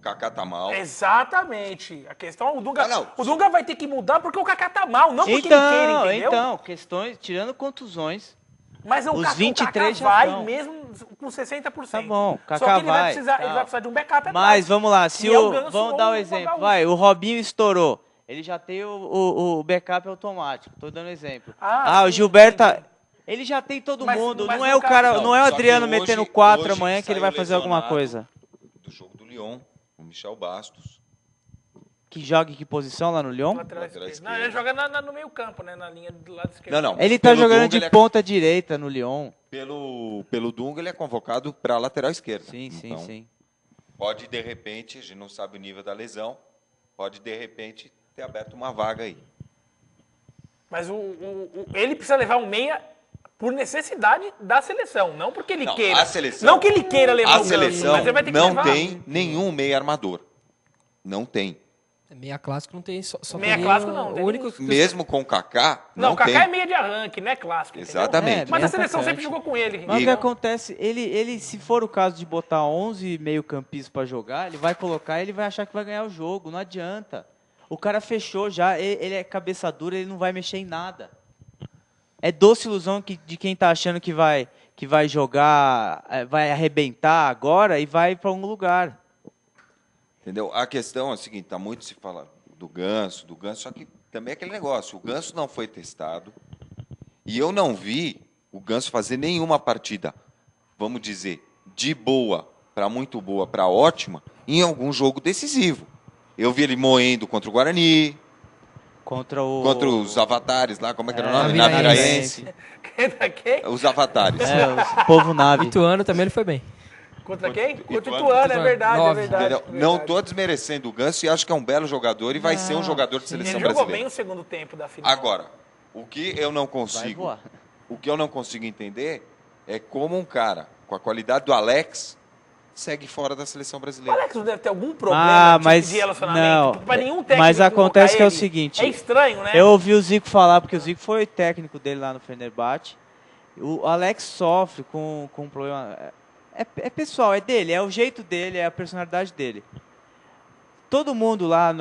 S4: Kaká tá mal.
S3: Exatamente. A questão, o Dunga,
S4: Não.
S3: o Dunga vai ter que mudar porque o Kaká tá mal, não porque ele queira, entendeu?
S2: Então, questões, tirando contusões,
S3: Mas o
S2: os
S3: Kaká,
S2: 23 já
S3: vai
S2: estão.
S3: mesmo com 60%.
S2: Tá bom,
S3: Só
S2: Kaká
S3: que ele
S2: vai,
S3: ele
S2: tal.
S3: vai precisar de um backup atrás.
S2: mas vamos lá, se
S3: E é o
S2: o,
S3: Ganso
S2: vamos
S3: ou
S2: dar
S3: o
S2: um exemplo,
S3: Gaúcho.
S2: vai, o Robinho estourou, ele já tem o backup automático, tô dando exemplo.
S3: Ah,
S2: o
S3: sim,
S2: Gilberto,
S3: entendi.
S2: ele já tem todo
S3: Mas-
S2: mundo,
S3: mas
S2: não é
S3: no
S2: o cara,
S3: caso-
S2: não é o
S4: Só que
S2: Adriano
S4: hoje-
S2: metendo 4
S4: hoje
S2: amanhã que ele
S4: saiu
S2: vai fazer alguma
S4: lesionado
S2: coisa.
S4: Do jogo do Lyon, o Michel Bastos.
S2: Que joga em que posição lá no Lyon?
S3: Lateral
S4: Lateral
S3: esquerdo. Não,
S4: esquerdo.
S3: ele joga no meio campo, né? Na linha do lado esquerdo.
S4: Não, não.
S2: Ele tá
S4: Pelo
S2: jogando
S4: Dunga,
S2: de
S4: ele é-
S2: ponta direita no Lyon.
S4: Pelo Dunga, ele é convocado para lateral esquerda.
S2: Sim, sim,
S4: Então,
S2: sim.
S4: pode, de repente, a gente não sabe o nível da lesão, pode, de repente, ter aberto uma vaga aí.
S3: Mas ele precisa levar um meia por necessidade da seleção, não porque ele
S4: Não,
S3: queira.
S4: a seleção-
S3: não que ele queira levar
S4: A
S3: o Ganso,
S4: seleção
S3: mas ele vai ter que
S4: não
S3: levar.
S4: tem nenhum meia armador. Não tem.
S5: Meia clássico não tem, só
S3: Meia
S5: teria
S3: clássico não,
S5: o
S3: tem
S5: único que-
S4: Mesmo com o Kaká,
S3: Não,
S4: não
S3: o Kaká
S4: tem.
S3: é meia de arranque, não é clássico. entendeu?
S4: Exatamente.
S3: Mas
S2: meia
S3: a seleção
S2: atacante.
S3: sempre jogou com ele.
S2: Mas o que
S3: entendeu?
S2: acontece, ele, se for o caso de botar 11 meio-campistas pra jogar, ele vai colocar e ele vai achar que vai ganhar o jogo. Não adianta. O cara fechou já, ele é cabeça dura, ele não vai mexer em nada. É doce ilusão de quem tá achando que vai jogar, vai arrebentar agora e vai pra um lugar.
S4: Entendeu? A questão é a seguinte, tá muito se fala do Ganso, só que também é aquele negócio, o Ganso não foi testado e eu não vi o Ganso fazer nenhuma partida, vamos dizer, de boa para muito boa, para ótima, em algum jogo decisivo. Eu vi ele moendo contra o Guarani,
S2: Contra
S4: os avatares lá, como é que era o nome?
S5: Naviraense.
S4: Naviraense.
S3: Contra quem?
S4: Os avatares.
S2: O povo nave.
S5: Ituano também ele foi bem.
S3: Contra quem? Contra o
S4: Ituano.
S3: Ituano, é verdade, é
S5: 9.
S3: verdade.
S4: Entendeu?
S3: é verdade.
S4: Não estou desmerecendo o Ganso e acho que é um belo jogador e vai ser um jogador de
S3: Ele
S4: seleção
S3: jogou
S4: brasileira.
S3: bem o segundo tempo da final.
S4: Agora, o que eu não
S2: Vai
S4: consigo,
S2: voar.
S4: o que eu não consigo entender é como um cara com a qualidade do Alex segue fora da seleção
S3: O
S4: brasileira.
S3: Alex não deve ter algum problema
S2: mas
S3: de relacionamento.
S2: não.
S3: Porque pra nenhum técnico
S2: Mas acontece
S3: convocar
S2: que é o
S3: ele.
S2: seguinte,
S3: É estranho, né?
S2: Eu ouvi o Zico falar, porque o Zico foi técnico dele lá no Fenerbahçe. O Alex sofre com um problema. É pessoal, é dele, é o jeito dele, é a personalidade dele. Todo mundo lá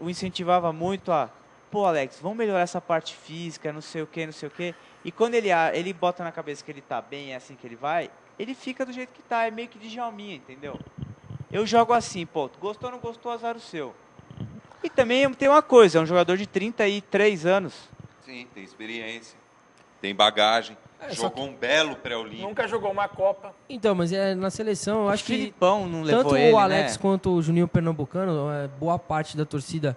S2: o incentivava muito a. Pô, Alex, vamos melhorar essa parte física, não sei o que, não sei o que. E quando ele bota na cabeça que ele tá bem, é assim que ele vai, ele fica do jeito que tá, é meio que de Djalminha, entendeu? Eu jogo assim, ponto. Gostou ou não gostou, azar o seu. E também tem uma coisa, é um jogador de 33 anos.
S4: Sim, tem experiência, tem bagagem,
S5: só
S4: jogou um belo pré-olímpico.
S3: Nunca jogou uma Copa.
S5: Então, mas na seleção, eu acho
S2: O
S5: que
S2: Filipão não levou
S5: tanto
S2: ele,
S5: o Alex
S2: né?
S5: quanto o Juninho Pernambucano, boa parte da torcida,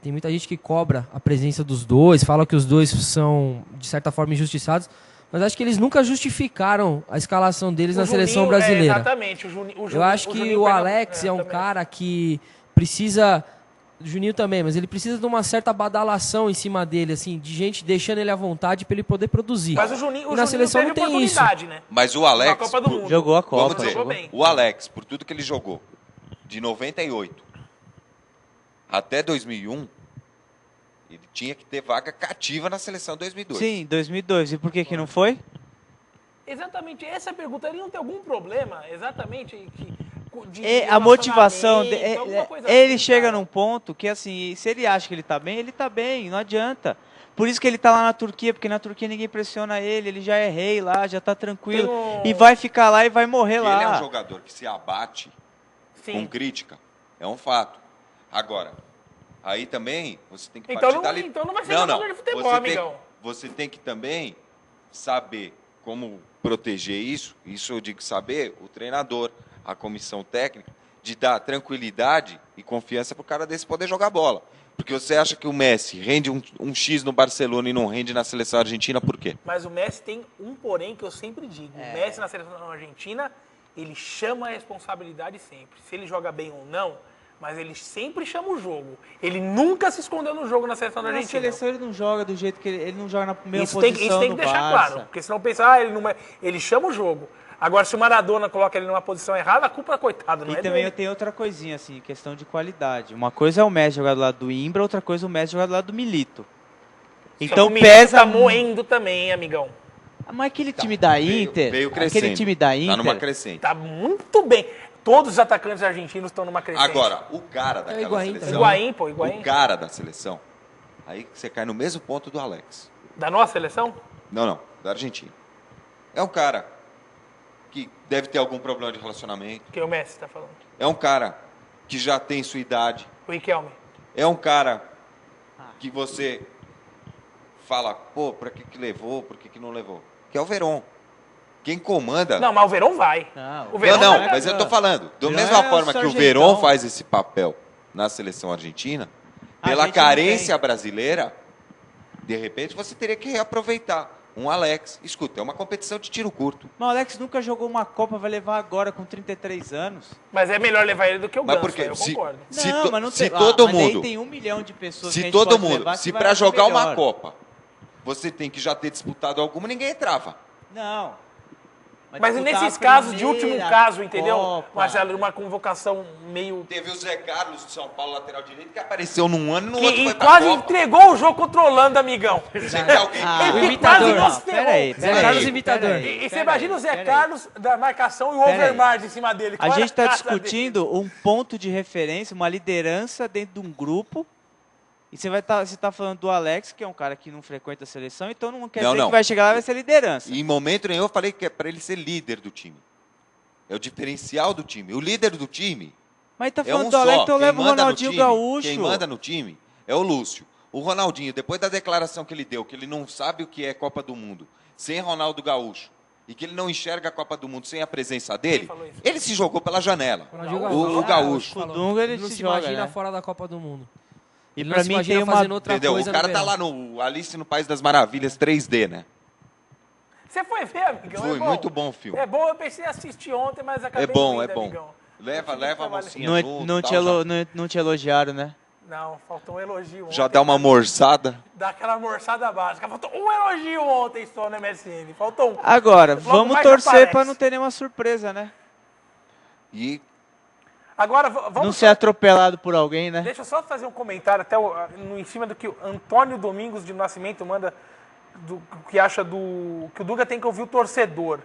S5: tem muita gente que cobra a presença dos dois, fala que os dois são, de certa forma, injustiçados, mas acho que eles nunca justificaram a escalação deles na seleção brasileira.
S3: Exatamente. O Juninho,
S5: Eu acho que o Alex é um
S3: também.
S5: cara que precisa... O Juninho também, mas ele precisa de uma certa badalação em cima dele, assim, de gente deixando ele à vontade para ele poder produzir.
S3: Mas o Juninho,
S5: E na seleção
S3: teve
S5: não tem isso.
S3: oportunidade, né?
S4: Mas o Alex,
S3: Na Copa do Mundo.
S2: Jogou a Copa.
S4: vamos dizer,
S3: jogou bem.
S4: o Alex, por tudo que ele jogou, de 98 até 2001, ele tinha que ter vaga cativa na seleção 2002.
S2: Sim, 2002. E por que não foi?
S3: Exatamente, essa pergunta. Ele não tem algum problema, exatamente, de
S2: A motivação,
S3: relacionamento, alguma coisa
S2: ele
S3: assim,
S2: chega
S3: cara.
S2: num ponto que, assim, se ele acha que ele tá bem, não adianta. Por isso que ele tá lá na Turquia, porque na Turquia ninguém pressiona ele já é rei lá, já tá tranquilo.
S3: Tem
S2: E vai ficar lá e vai morrer
S4: Que
S2: lá.
S4: ele é um jogador que se abate com
S3: Sim.
S4: crítica, é um fato. Agora, aí também você tem que
S3: Então
S4: partir
S3: não-
S4: dali.
S3: então não vai ser jogador de futebol, amigão.
S4: Você tem que também saber como proteger isso eu digo saber, o treinador, a comissão técnica, de dar tranquilidade e confiança para o cara desse poder jogar bola. Porque você acha que o Messi rende um X no Barcelona e não rende na seleção argentina, por quê?
S3: Mas o Messi tem um porém que eu sempre digo. O Messi na seleção argentina, ele chama a responsabilidade sempre. Se ele joga bem ou não, mas ele sempre chama o jogo. Ele nunca se escondeu no jogo na seleção da
S2: Na
S3: Argentina.
S2: seleção ele não joga do jeito que ele não joga na mesma
S3: Isso tem
S2: posição
S3: que
S2: do
S3: deixar
S2: Barça.
S3: claro. Porque senão pensar, ele chama o jogo. Agora, se o Maradona coloca ele numa posição errada, a culpa é coitado, não
S2: E
S3: é
S2: também
S3: dele.
S2: tem outra coisinha, assim, questão de qualidade. Uma coisa é o Messi jogar do lado do Imbra, outra coisa é o Messi jogar do lado do Milito. Então
S3: Só que o Milito
S2: pesa
S3: tá moendo também, hein, amigão.
S2: Mas aquele time da Inter,
S4: Veio crescendo.
S2: aquele time da Inter,
S4: Tá numa crescente.
S3: Tá muito bem. Todos os atacantes argentinos estão numa crescente.
S4: Agora, o cara daquela
S5: Higuaín
S4: seleção...
S3: Higuaín, pô, Higuaín.
S4: O cara da seleção, aí você cai no mesmo ponto do Alex.
S3: Da nossa seleção?
S4: Não, da Argentina. É um cara que deve ter algum problema de relacionamento.
S3: Que o Messi tá falando.
S4: É um cara que já tem sua idade.
S3: O Riquelme.
S4: É um cara que você fala, pô, pra que levou, por que não levou? Que é o Verón. Quem comanda...
S3: Não, mas o Verón vai.
S2: Não.
S3: O Verón
S4: Não,
S3: vai.
S4: mas eu tô falando. Da
S2: Verón
S4: mesma
S2: é
S4: forma
S2: o
S4: que o
S2: sargentão.
S4: Verón faz esse papel na seleção argentina,
S2: A
S4: pela
S2: gente não
S4: carência brasileira, de repente você teria que reaproveitar um Alex. Escuta, é uma competição de tiro curto.
S2: Mas o Alex nunca jogou uma Copa, vai levar agora com 33 anos.
S3: Mas é melhor levar ele do que o
S4: Mas
S3: Ganso,
S4: porque
S3: eu concordo.
S4: se
S2: Não,
S4: to-
S2: mas não
S4: se
S2: tem,
S4: todo
S2: mas daí
S4: mundo,
S2: tem 1 milhão de pessoas que a
S4: se
S2: gente
S4: todo
S2: pode
S4: mundo,
S2: levar que
S4: se
S2: vai
S4: para
S2: achar
S4: jogar uma
S2: melhor.
S4: Copa, você tem que já ter disputado alguma, ninguém entrava.
S2: Não.
S3: Mas
S2: disputar
S3: nesses
S2: a
S3: casos, de
S2: primeira
S3: último caso, entendeu?
S2: Copa.
S3: Marcelo, uma convocação meio...
S4: Teve o Zé Carlos de São Paulo, lateral direito, que apareceu num ano e no
S3: Que,
S4: outro
S3: e
S4: foi pra
S3: quase
S4: Copa.
S3: entregou o jogo contra o Holanda, amigão.
S4: Você quer alguém
S5: o
S3: Ele
S5: imitador.
S3: quase nos
S2: Não,
S3: ferrou.
S2: peraí,
S5: Zé Carlos
S4: Peraí,
S5: imitador.
S3: E você imagina o Zé Carlos da marcação e o
S2: Peraí.
S3: Overmars em cima dele.
S2: A
S3: Qual
S2: gente está
S3: era a cara
S2: discutindo um ponto de referência, uma liderança dentro de um grupo. E você tá falando do Alex, que é um cara que não frequenta a seleção, então não quer dizer
S4: Não.
S2: que vai chegar lá e vai ser liderança.
S4: E em momento nenhum eu falei que é para ele ser líder do time. É o diferencial do time. O líder do time
S2: Mas tá
S4: é
S2: falando
S4: um
S2: do Alex,
S4: só.
S2: então
S4: Quem
S2: leva o
S4: manda no
S2: Ronaldinho
S4: time,
S2: Gaúcho.
S4: quem manda no time é o Lúcio. O Ronaldinho, depois da declaração que ele deu, que ele não sabe o que é Copa do Mundo, sem Ronaldo Gaúcho, e que ele não enxerga a Copa do Mundo sem a presença dele,
S3: falou isso?
S4: ele se jogou pela janela.
S5: Ronaldinho
S4: O Gaúcho.
S2: O Dunga, ele
S5: não
S2: se
S5: se
S2: joga,
S5: imagina
S2: né?
S5: fora da Copa do Mundo.
S2: E
S5: Ele
S2: pra
S5: não se
S2: mim
S5: imagina
S2: tem uma...
S5: fazendo outra
S4: Entendeu?
S5: coisa
S4: O cara
S5: no
S4: tá
S5: verão.
S4: lá no Alice no País das Maravilhas 3D, né?
S3: Você foi ver, amigão?
S4: Foi
S3: É bom.
S4: muito bom o filme.
S3: É bom, eu pensei em assistir ontem, mas acabei
S4: É bom,
S3: não
S4: é
S3: indo,
S4: bom.
S3: amigão.
S4: Leva a mocinha
S2: Não,
S4: junto,
S2: não,
S4: tal,
S2: não te elogiaram, né?
S3: Não, faltou um elogio
S4: já
S3: ontem.
S4: dá uma morçada.
S3: Dá aquela morçada básica. Faltou um elogio ontem só no MSN. Faltou um.
S2: Agora,
S3: Logo
S2: vamos
S3: mais
S2: torcer
S3: aparece.
S2: pra não ter nenhuma surpresa, né?
S4: E
S3: Agora,
S2: Não
S3: vamos...
S2: ser atropelado por alguém, né?
S3: Deixa eu só fazer um comentário até em cima do que o Antônio Domingos de Nascimento manda, do que acha que o Dunga tem que ouvir o torcedor.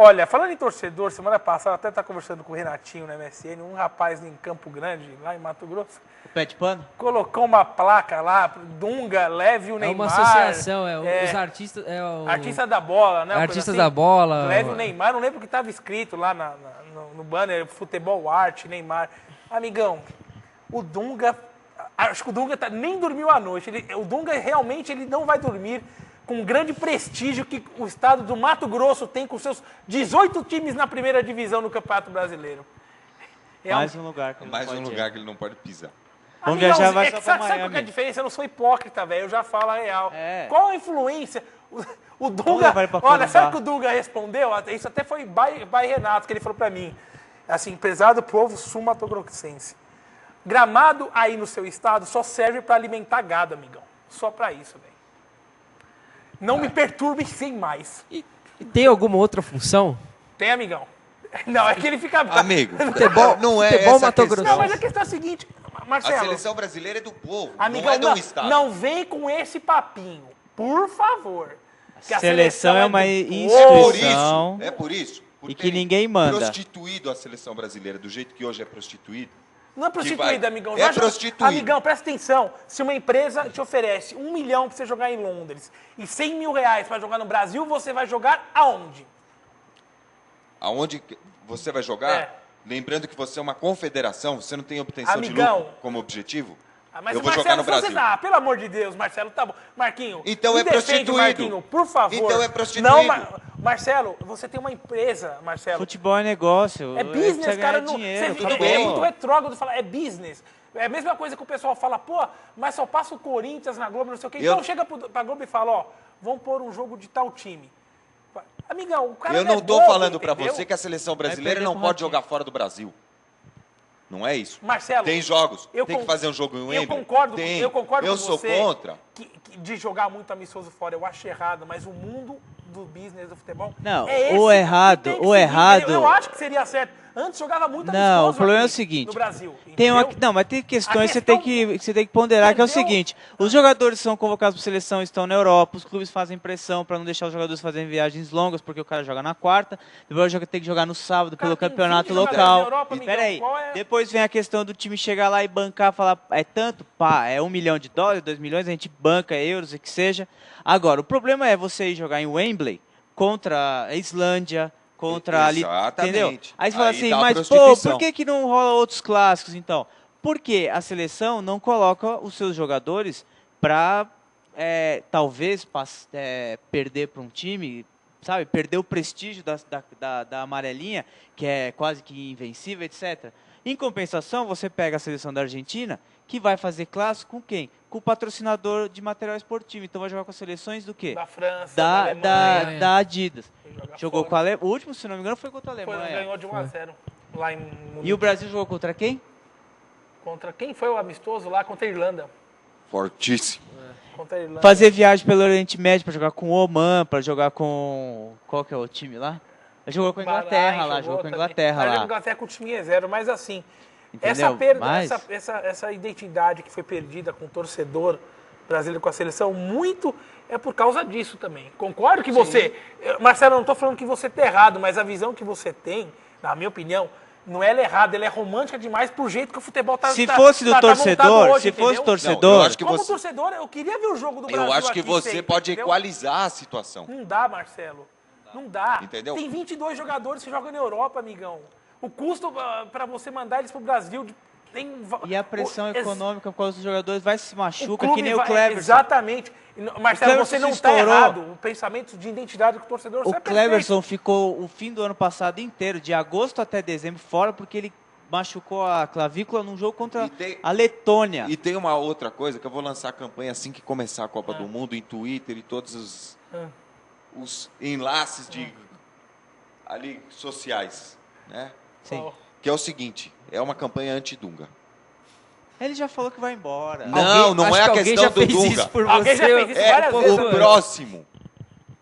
S3: Olha, falando em torcedor, semana passada até tá conversando com o Renatinho no MSN, um rapaz em Campo Grande, lá em Mato Grosso,
S2: O pé de pano?
S3: colocou uma placa lá, Dunga, leve o
S5: É
S3: Neymar.
S5: uma associação, os artistas...
S3: Artista da bola, né? Uma coisa
S5: Artistas
S3: assim.
S5: da bola.
S3: Leve o Neymar, não lembro o que estava escrito lá no banner, futebol, arte, Neymar. Amigão, o Dunga, acho que o Dunga nem dormiu à noite. O Dunga realmente ele não vai dormir com o grande prestígio que o estado do Mato Grosso tem com seus 18 times na primeira divisão no Campeonato Brasileiro.
S2: Mais um lugar que ele
S4: Mais
S2: não
S4: um
S2: pode
S4: lugar
S2: ir.
S4: que ele não pode pisar.
S2: Vamos
S3: Amigão,
S2: viajar, vai
S3: é
S2: só
S3: que
S2: pra
S3: sabe qual que é a
S2: Miami.
S3: diferença? Eu não sou hipócrita, velho. Eu já falo a real.
S2: É.
S3: Qual a influência? O
S2: Vamos
S3: Dunga.
S2: levar ele pra
S3: Olha,
S2: Corumbá.
S3: sabe o que o Dunga respondeu? Isso até foi by Renato, que ele falou pra mim. Assim, pesado povo sul-mato-grossense. Gramado aí no seu estado só serve pra alimentar gado, amigão. Só pra isso, velho. Não me perturbe sem mais.
S5: E tem alguma outra função?
S3: Tem, amigão? Não, é que ele fica...
S4: Amigo,
S5: Futebol-
S4: não é
S5: futebol
S4: essa a
S5: Mato
S4: questão.
S3: Não, mas a questão é a seguinte,
S4: A
S3: Marcelo.
S4: seleção brasileira é do povo,
S3: Amigão,
S4: não é de um estado.
S3: não vem com esse papinho, por favor. Que a
S2: Seleção é uma
S3: do
S2: instituição.
S4: É por isso. Por
S2: E que
S4: terem
S2: ninguém manda.
S4: prostituído a seleção brasileira do jeito que hoje é prostituído.
S3: Não é prostituída,
S4: vai-
S3: amigão.
S4: é prostituído.
S3: Amigão, presta atenção. Se uma empresa te oferece 1 milhão pra você jogar em Londres e 100 mil reais pra jogar no Brasil, você vai jogar aonde?
S4: Aonde você vai jogar?
S3: É.
S4: Lembrando que você é uma confederação, você não tem obtenção
S3: Amigão.
S4: de lucro como objetivo.
S3: Ah, mas
S4: eu
S3: o
S4: vou
S3: Marcelo,
S4: jogar no
S3: se você-
S4: Brasil.
S3: Ah, pelo amor de Deus, Marcelo, tá bom. Marquinho,
S4: Então
S3: me
S4: é
S3: defende,
S4: prostituído.
S3: Marquinho, por favor.
S4: Então é prostituído.
S3: Não, Marcelo, você tem uma empresa, Marcelo.
S2: Futebol é negócio.
S3: É
S2: precisa
S3: business,
S2: ganhar
S3: cara. Não,
S2: dinheiro,
S3: você
S2: acabou.
S3: é muito retrógrado falar, é business. É a mesma coisa que o pessoal fala, pô, mas só passa o Corinthians na Globo, não sei o quê. Então chega pra Globo e fala, ó, vamos pôr um jogo de tal time. Amigão, o cara
S4: Eu não
S3: é
S4: estou
S3: bobo,
S4: falando para
S3: entendeu?
S4: você que a seleção brasileira
S2: perder
S4: não
S2: pro
S4: pode
S2: Ratinho.
S4: jogar fora do Brasil. Não é isso.
S3: Marcelo,
S4: Tem jogos.
S3: eu
S4: Tem que
S3: con-
S4: fazer um jogo em Wembley.
S3: Eu concordo,
S4: Tem.
S3: eu concordo
S4: Eu
S3: com
S4: sou
S3: você
S4: contra.
S3: que de jogar muito amistoso fora, eu acho errado, mas o mundo do business do futebol
S2: Não,
S3: é esse.
S2: o errado-
S3: Tem que
S2: o
S3: seguir.
S2: errado-
S3: Eu acho que seria certo. Antes jogava muito amistoso
S2: Não, o problema é o
S3: aqui
S2: seguinte.
S3: no Brasil.
S2: Tem uma,
S3: entendeu?
S2: não, mas tem questões
S3: A
S2: que
S3: questão-
S2: você tem que ponderar, que é o
S3: Entendeu?
S2: seguinte. Os jogadores são convocados para seleção, estão na Europa, os clubes fazem pressão para não deixar os jogadores fazerem viagens longas, porque o cara joga na quarta, depois tem que jogar no sábado
S3: Cara,
S2: pelo
S3: tem
S2: campeonato
S3: 20 jogadores
S2: local.
S3: na Europa, amigão,
S2: Peraí,
S3: qual é?
S2: depois vem a questão do time chegar lá e bancar, falar, é tanto? Pá, é $1 milhão, $2 milhões, a gente banca euros, o que seja. Agora, o problema é você ir jogar em Wembley contra a Islândia, contra ali,
S4: Exatamente.
S2: entendeu? Aí você fala
S4: Aí
S2: assim,
S4: tá a
S2: mas pô,
S4: prostituição.
S2: por que não rola outros clássicos então? Porque a seleção não coloca os seus jogadores para talvez perder para um time, sabe? Perder o prestígio da amarelinha, que é quase que invencível, etc. Em compensação, você pega a seleção da Argentina, que vai fazer clássico com quem? Com o patrocinador de material esportivo. Então vai jogar com as seleções do quê?
S3: Da França,
S2: Da,
S3: Alemanha.
S5: Alemanha.
S2: da Adidas.
S3: Joga
S2: Jogou
S3: fora.
S2: com a Alemanha. O último, se não me engano, foi contra a
S3: Foi,
S2: Alemanha.
S3: ganhou de 1-0 lá em
S2: E o Brasil jogou contra quem?
S3: Contra quem foi o amistoso lá? Contra a Irlanda.
S4: Fortíssimo.
S3: Contra a Irlanda.
S2: Fazer viagem pelo Oriente Médio para jogar com o Oman, para jogar com... Qual que é o time lá? Ele jogou com a Inglaterra lá, jogou com a Inglaterra
S3: A
S2: lá.
S3: Inglaterra com o time é zero, mas assim,
S2: Entendeu?
S3: essa perda,
S2: Mas-
S3: essa identidade que foi perdida com o torcedor brasileiro, com a seleção, muito é por causa disso também. Concordo que você... Marcelo, eu não estou falando que você está errado, mas a visão que você tem, na minha opinião, não é ela errada, ela é romântica demais pro jeito que o futebol está
S2: Se fosse do torcedor, se fosse
S4: Não,
S2: torcedor,
S4: eu acho que
S3: Como
S4: você,
S3: torcedor, eu queria ver o jogo do Brasil
S4: eu acho que
S3: aqui
S4: você
S3: sempre,
S4: pode
S3: entendeu?
S4: equalizar a situação.
S3: Não dá, Marcelo. Não dá.
S4: Entendeu?
S3: Tem 22 jogadores que jogam na Europa, amigão. O custo para você mandar eles pro Brasil...
S2: e a pressão econômica por causa dos jogadores vai se machuca,
S3: clube
S2: que nem
S3: vai-
S2: o Cleverson.
S3: Exatamente. Marcelo,
S2: Cleverson
S3: você não
S2: se
S3: está
S2: estourou.
S3: errado. O pensamento de identidade do torcedor
S2: O
S3: você é
S2: Cleverson ficou o fim do ano passado inteiro, de agosto até dezembro, fora porque ele machucou a clavícula num jogo contra
S4: E tem-
S2: a Letônia.
S4: E tem uma outra coisa que eu vou lançar a campanha assim que começar a Copa do Mundo em Twitter e todos os enlaces de ali sociais, né?
S2: Sim.
S4: Que é o seguinte, é uma campanha anti-Dunga.
S2: Ele já falou que vai embora.
S4: Não, não
S5: acho
S4: é a
S5: que alguém
S4: questão
S5: já
S4: do
S5: fez
S4: Dunga.
S5: isso por
S3: Alguém
S5: você.
S3: já fez isso
S4: É
S3: várias vezes.
S4: o próximo.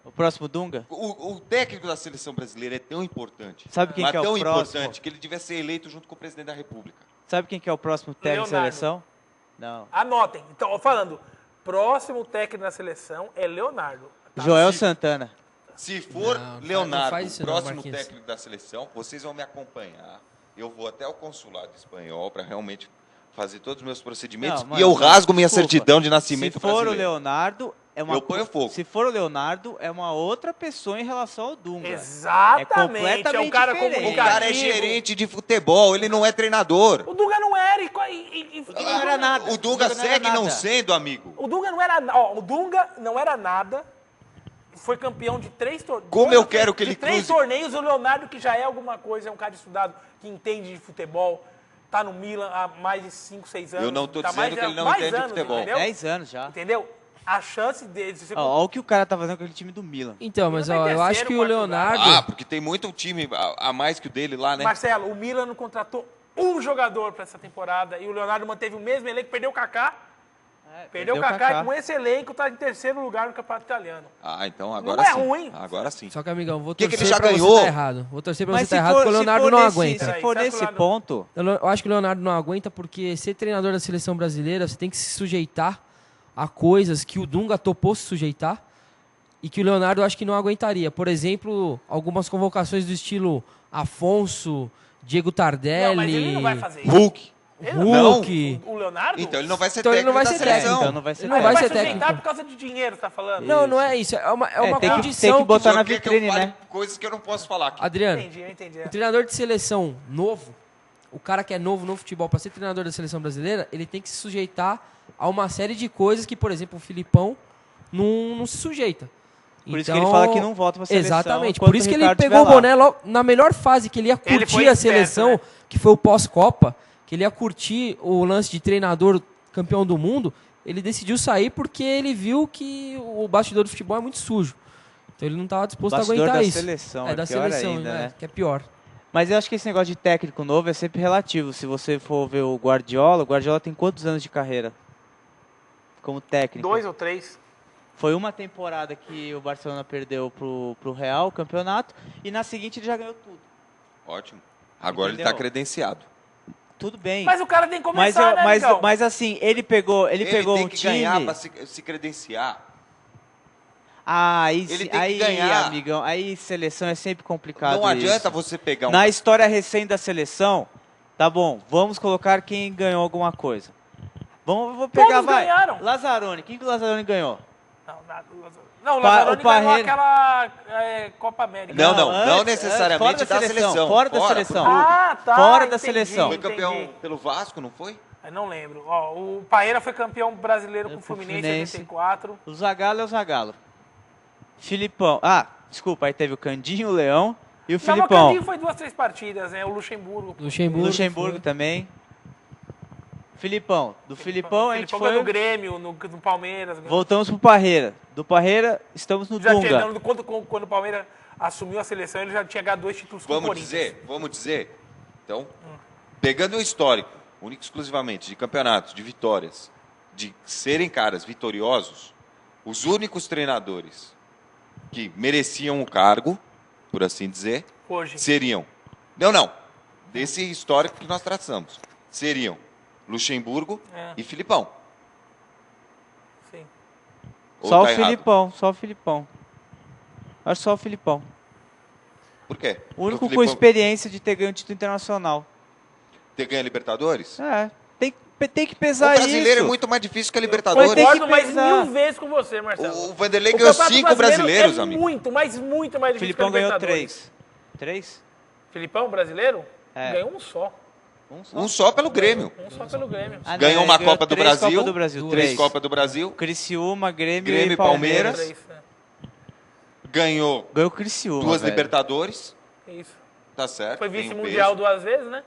S2: O próximo Dunga?
S4: O técnico da seleção brasileira é tão importante,
S2: Sabe quem
S4: mas
S2: que é o
S4: tão
S2: próximo?
S4: importante que ele devia ser eleito junto com o presidente da República.
S2: Sabe quem que é o próximo técnico da
S3: Leonardo.
S2: seleção? Não.
S3: Anotem. Então, falando, próximo técnico da seleção é Leonardo. Tá?
S2: Joel Santana.
S4: Se for
S5: Não
S4: Leonardo,
S5: faz isso
S4: o
S5: não,
S4: próximo
S5: Marquinhos.
S4: técnico da seleção, vocês vão me acompanhar. Eu vou até o consulado espanhol para realmente fazer todos os meus procedimentos
S2: Não,
S4: e eu
S2: mano,
S4: rasgo minha
S2: desculpa.
S4: certidão de nascimento
S2: Se for o
S4: brasileiro.
S2: Leonardo, é uma
S4: Eu ponho fogo.
S2: Se for o Leonardo, é uma outra pessoa em relação ao Dunga.
S3: Exatamente. É um
S2: completamente
S3: cara
S2: diferente.
S4: O
S3: comunicativo.
S4: cara é gerente de futebol, ele não é treinador.
S3: O Dunga não era.
S2: Não era nada.
S4: O Dunga
S2: não era
S4: segue não
S2: nada.
S4: sendo, amigo.
S3: O Dunga não era. Ó, o Dunga não era nada. Foi campeão de 3 torneios.
S4: Como eu quero que ele
S3: De 3
S4: cruze-
S3: torneios, o Leonardo, que já é alguma coisa, é um cara estudado, que entende de futebol, tá no Milan há mais de 5, 6 anos.
S4: Eu não tô
S3: tá
S4: dizendo
S3: mais,
S4: que ele não
S3: mais
S4: entende de
S3: anos,
S4: futebol.
S3: Entendeu?
S2: 10 anos já.
S3: Entendeu? A chance dele... Se você...
S2: Olha o que o cara tá fazendo com aquele time do Milan.
S5: Então, mas
S3: Milan
S5: ó,
S3: tá em
S5: eu acho
S3: terceiro,
S5: que o
S3: quarto
S5: Leonardo...
S4: Ah, porque tem muito time a mais que o dele lá, né?
S3: Marcelo, o Milan não contratou um jogador para essa temporada e o Leonardo manteve o mesmo elenco, perdeu o Kaká. Perdeu o Kaká e com esse elenco tá em terceiro lugar no campeonato italiano.
S4: Ah, então agora
S3: Não é
S4: sim.
S3: ruim.
S4: Agora sim.
S5: Só que, amigão, vou
S4: Que
S5: torcer
S4: ele já
S5: pra
S4: ganhou?
S5: você tá errado. Vou torcer pra
S2: Mas
S5: você tá errado, porque o Leonardo não aguenta.
S2: Se for
S3: Peraí,
S2: nesse
S3: Leonardo-
S2: ponto,
S5: Eu acho que o Leonardo não aguenta porque ser treinador da seleção brasileira, você tem que se sujeitar a coisas que o Dunga topou se sujeitar e que o Leonardo eu acho que não aguentaria. Por exemplo, algumas convocações do estilo Afonso, Diego Tardelli,
S3: Não, mas ele não vai fazer isso.
S4: Hulk.
S3: Ele
S5: Hulk.
S3: O Leonardo?
S4: Então ele não vai ser
S5: Então ele não
S4: técnico
S5: vai
S4: da
S5: ser
S4: seleção.
S5: técnico.
S2: então não vai ser
S5: Ele não
S3: Ele
S5: vai
S3: vai
S5: ser
S3: sujeitar
S5: técnico.
S3: por causa de dinheiro, você tá falando?
S5: Não é isso. É uma
S2: tem que
S5: condição
S2: botar
S4: O
S2: na
S4: senhor quer que eu
S2: vitrine,
S4: fale
S2: né?
S4: coisas que eu não posso falar aqui.
S5: Adriano,
S3: Entendi.
S5: o treinador de seleção novo, o cara que é novo no futebol, para ser treinador da seleção brasileira, ele tem que se sujeitar a uma série de coisas que, por exemplo, o Filipão não se sujeita.
S2: Por isso que ele fala que não volta pra seleção.
S5: Exatamente.
S2: enquanto
S5: Por isso que ele
S2: Ricardo
S5: pegou o
S2: estiver lá.
S5: boné logo, na melhor fase que ele ia
S3: Ele
S5: curtir
S3: foi
S5: a
S3: esperto,
S5: seleção,
S3: né?
S5: que foi o pós-Copa, que ele ia curtir o lance de treinador campeão do mundo. Ele decidiu sair porque ele viu que o bastidor do futebol é muito sujo. Então ele não estava disposto a
S2: Bastidor
S5: aguentar
S2: da
S5: isso.
S2: seleção,
S5: é
S2: é
S5: da
S2: pior
S5: seleção,
S2: ainda, né?
S5: Que é pior.
S2: Mas eu acho que esse negócio de técnico novo é sempre relativo. Se você for ver o Guardiola tem quantos anos de carreira como técnico?
S3: 2 ou 3.
S2: Foi uma temporada que o Barcelona perdeu pro Real, o campeonato, e na seguinte ele já ganhou tudo.
S4: Ótimo. Agora ele
S2: Entendeu?
S4: está credenciado.
S2: Tudo bem.
S3: Mas o cara tem que
S2: Mas,
S3: começar, né, amigão?
S2: mas assim, ele pegou
S4: Ele
S2: um
S4: tem que
S2: time.
S4: ganhar para se credenciar.
S2: Ah, aí,
S4: Ele tem que
S2: aí
S4: ganhar.
S2: amigão, aí seleção é sempre complicado.
S4: Não adianta
S2: isso.
S4: você pegar um...
S2: Na história recente da seleção, tá bom, vamos colocar quem ganhou alguma coisa. Vou pegar,
S3: Todos
S2: vai.
S3: ganharam.
S2: Lazzaroni, quem que o Lazzaroni ganhou?
S3: Não, o Lazzaroni
S2: o
S3: ganhou
S2: Parreira-
S3: aquela Copa América.
S4: Não necessariamente
S2: fora
S4: da seleção.
S2: Fora da
S4: Fora,
S2: seleção.
S3: Ah, tá.
S2: Fora da
S3: entendi,
S2: seleção.
S4: Foi campeão
S3: entendi.
S4: pelo Vasco, não foi?
S3: Eu não lembro. Ó, o Parreira foi campeão brasileiro com o
S2: Com o
S3: Fluminense em
S2: Fluminense.
S3: 84.
S2: O Zagallo é o Zagallo. Filipão. Ah, desculpa, aí teve o Candinho, o Leão e o
S3: Não, mas o
S2: Filipão.
S3: Candinho foi 2, 3 partidas, né? O Luxemburgo.
S2: Luxemburgo
S5: foi.
S2: também. Filipão. Do Filipão a gente
S3: Filipão ganhou
S2: foi...
S3: no Grêmio, no Palmeiras.
S2: Voltamos pro Parreira. Do Parreira, estamos no
S3: Já
S2: Dunga.
S3: tinha, não, quando o Palmeiras assumiu a seleção, ele já tinha ganhado 2 títulos com o Corinthians.
S4: Vamos dizer. Então, pegando o histórico, único e exclusivamente, de campeonatos, de vitórias, de serem caras vitoriosos, os únicos treinadores que mereciam o cargo, por assim dizer,
S3: Hoje.
S4: seriam... Não. Desse histórico que nós traçamos. Seriam Luxemburgo e Filipão.
S3: Sim.
S4: Ou
S2: Só
S4: tá
S2: o
S4: errado?
S2: Filipão, só o Filipão. Acho só o Filipão.
S4: Por quê?
S2: O único
S4: Porque
S2: com
S4: Filipão
S2: experiência de ter ganho título internacional.
S4: ter ganho a Libertadores?
S2: É, tem que
S4: O
S2: pesar
S4: brasileiro
S2: isso.
S4: é muito mais difícil que a
S2: Mas
S4: Libertadores.
S2: tem que
S3: Concordo, mas
S2: pesar.
S3: 1000 vezes com você, Marcelo.
S4: O Vanderlei
S3: O
S4: ganhou
S3: Campeonato
S4: 5 brasileiros,
S3: é
S4: amigo.
S3: muito, mas muito mais
S2: O
S3: difícil
S2: Filipão
S3: que a
S2: ganhou
S3: Libertadores.
S2: 3.
S3: Filipão, brasileiro?
S2: É.
S3: Ganhou um só.
S4: Um só pelo Grêmio.
S3: Um só pelo Grêmio.
S2: Ah, não,
S4: Ganhou
S2: ele
S4: uma
S2: ganhou
S4: Copa do
S2: 3
S4: Brasil.
S2: Copa do Brasil.
S4: 3
S2: 3
S4: Copa do Brasil.
S2: Criciúma, Grêmio
S4: Grêmio
S2: e
S4: e
S2: Palmeiras.
S4: Palmeiras.
S3: 3, né?
S4: Ganhou
S2: Ganhou o Criciúma,
S4: 2
S2: velho.
S4: Libertadores.
S3: Isso.
S4: Tá certo.
S3: Foi
S4: tem um
S3: vice-mundial
S4: peso.
S3: 2 vezes, né?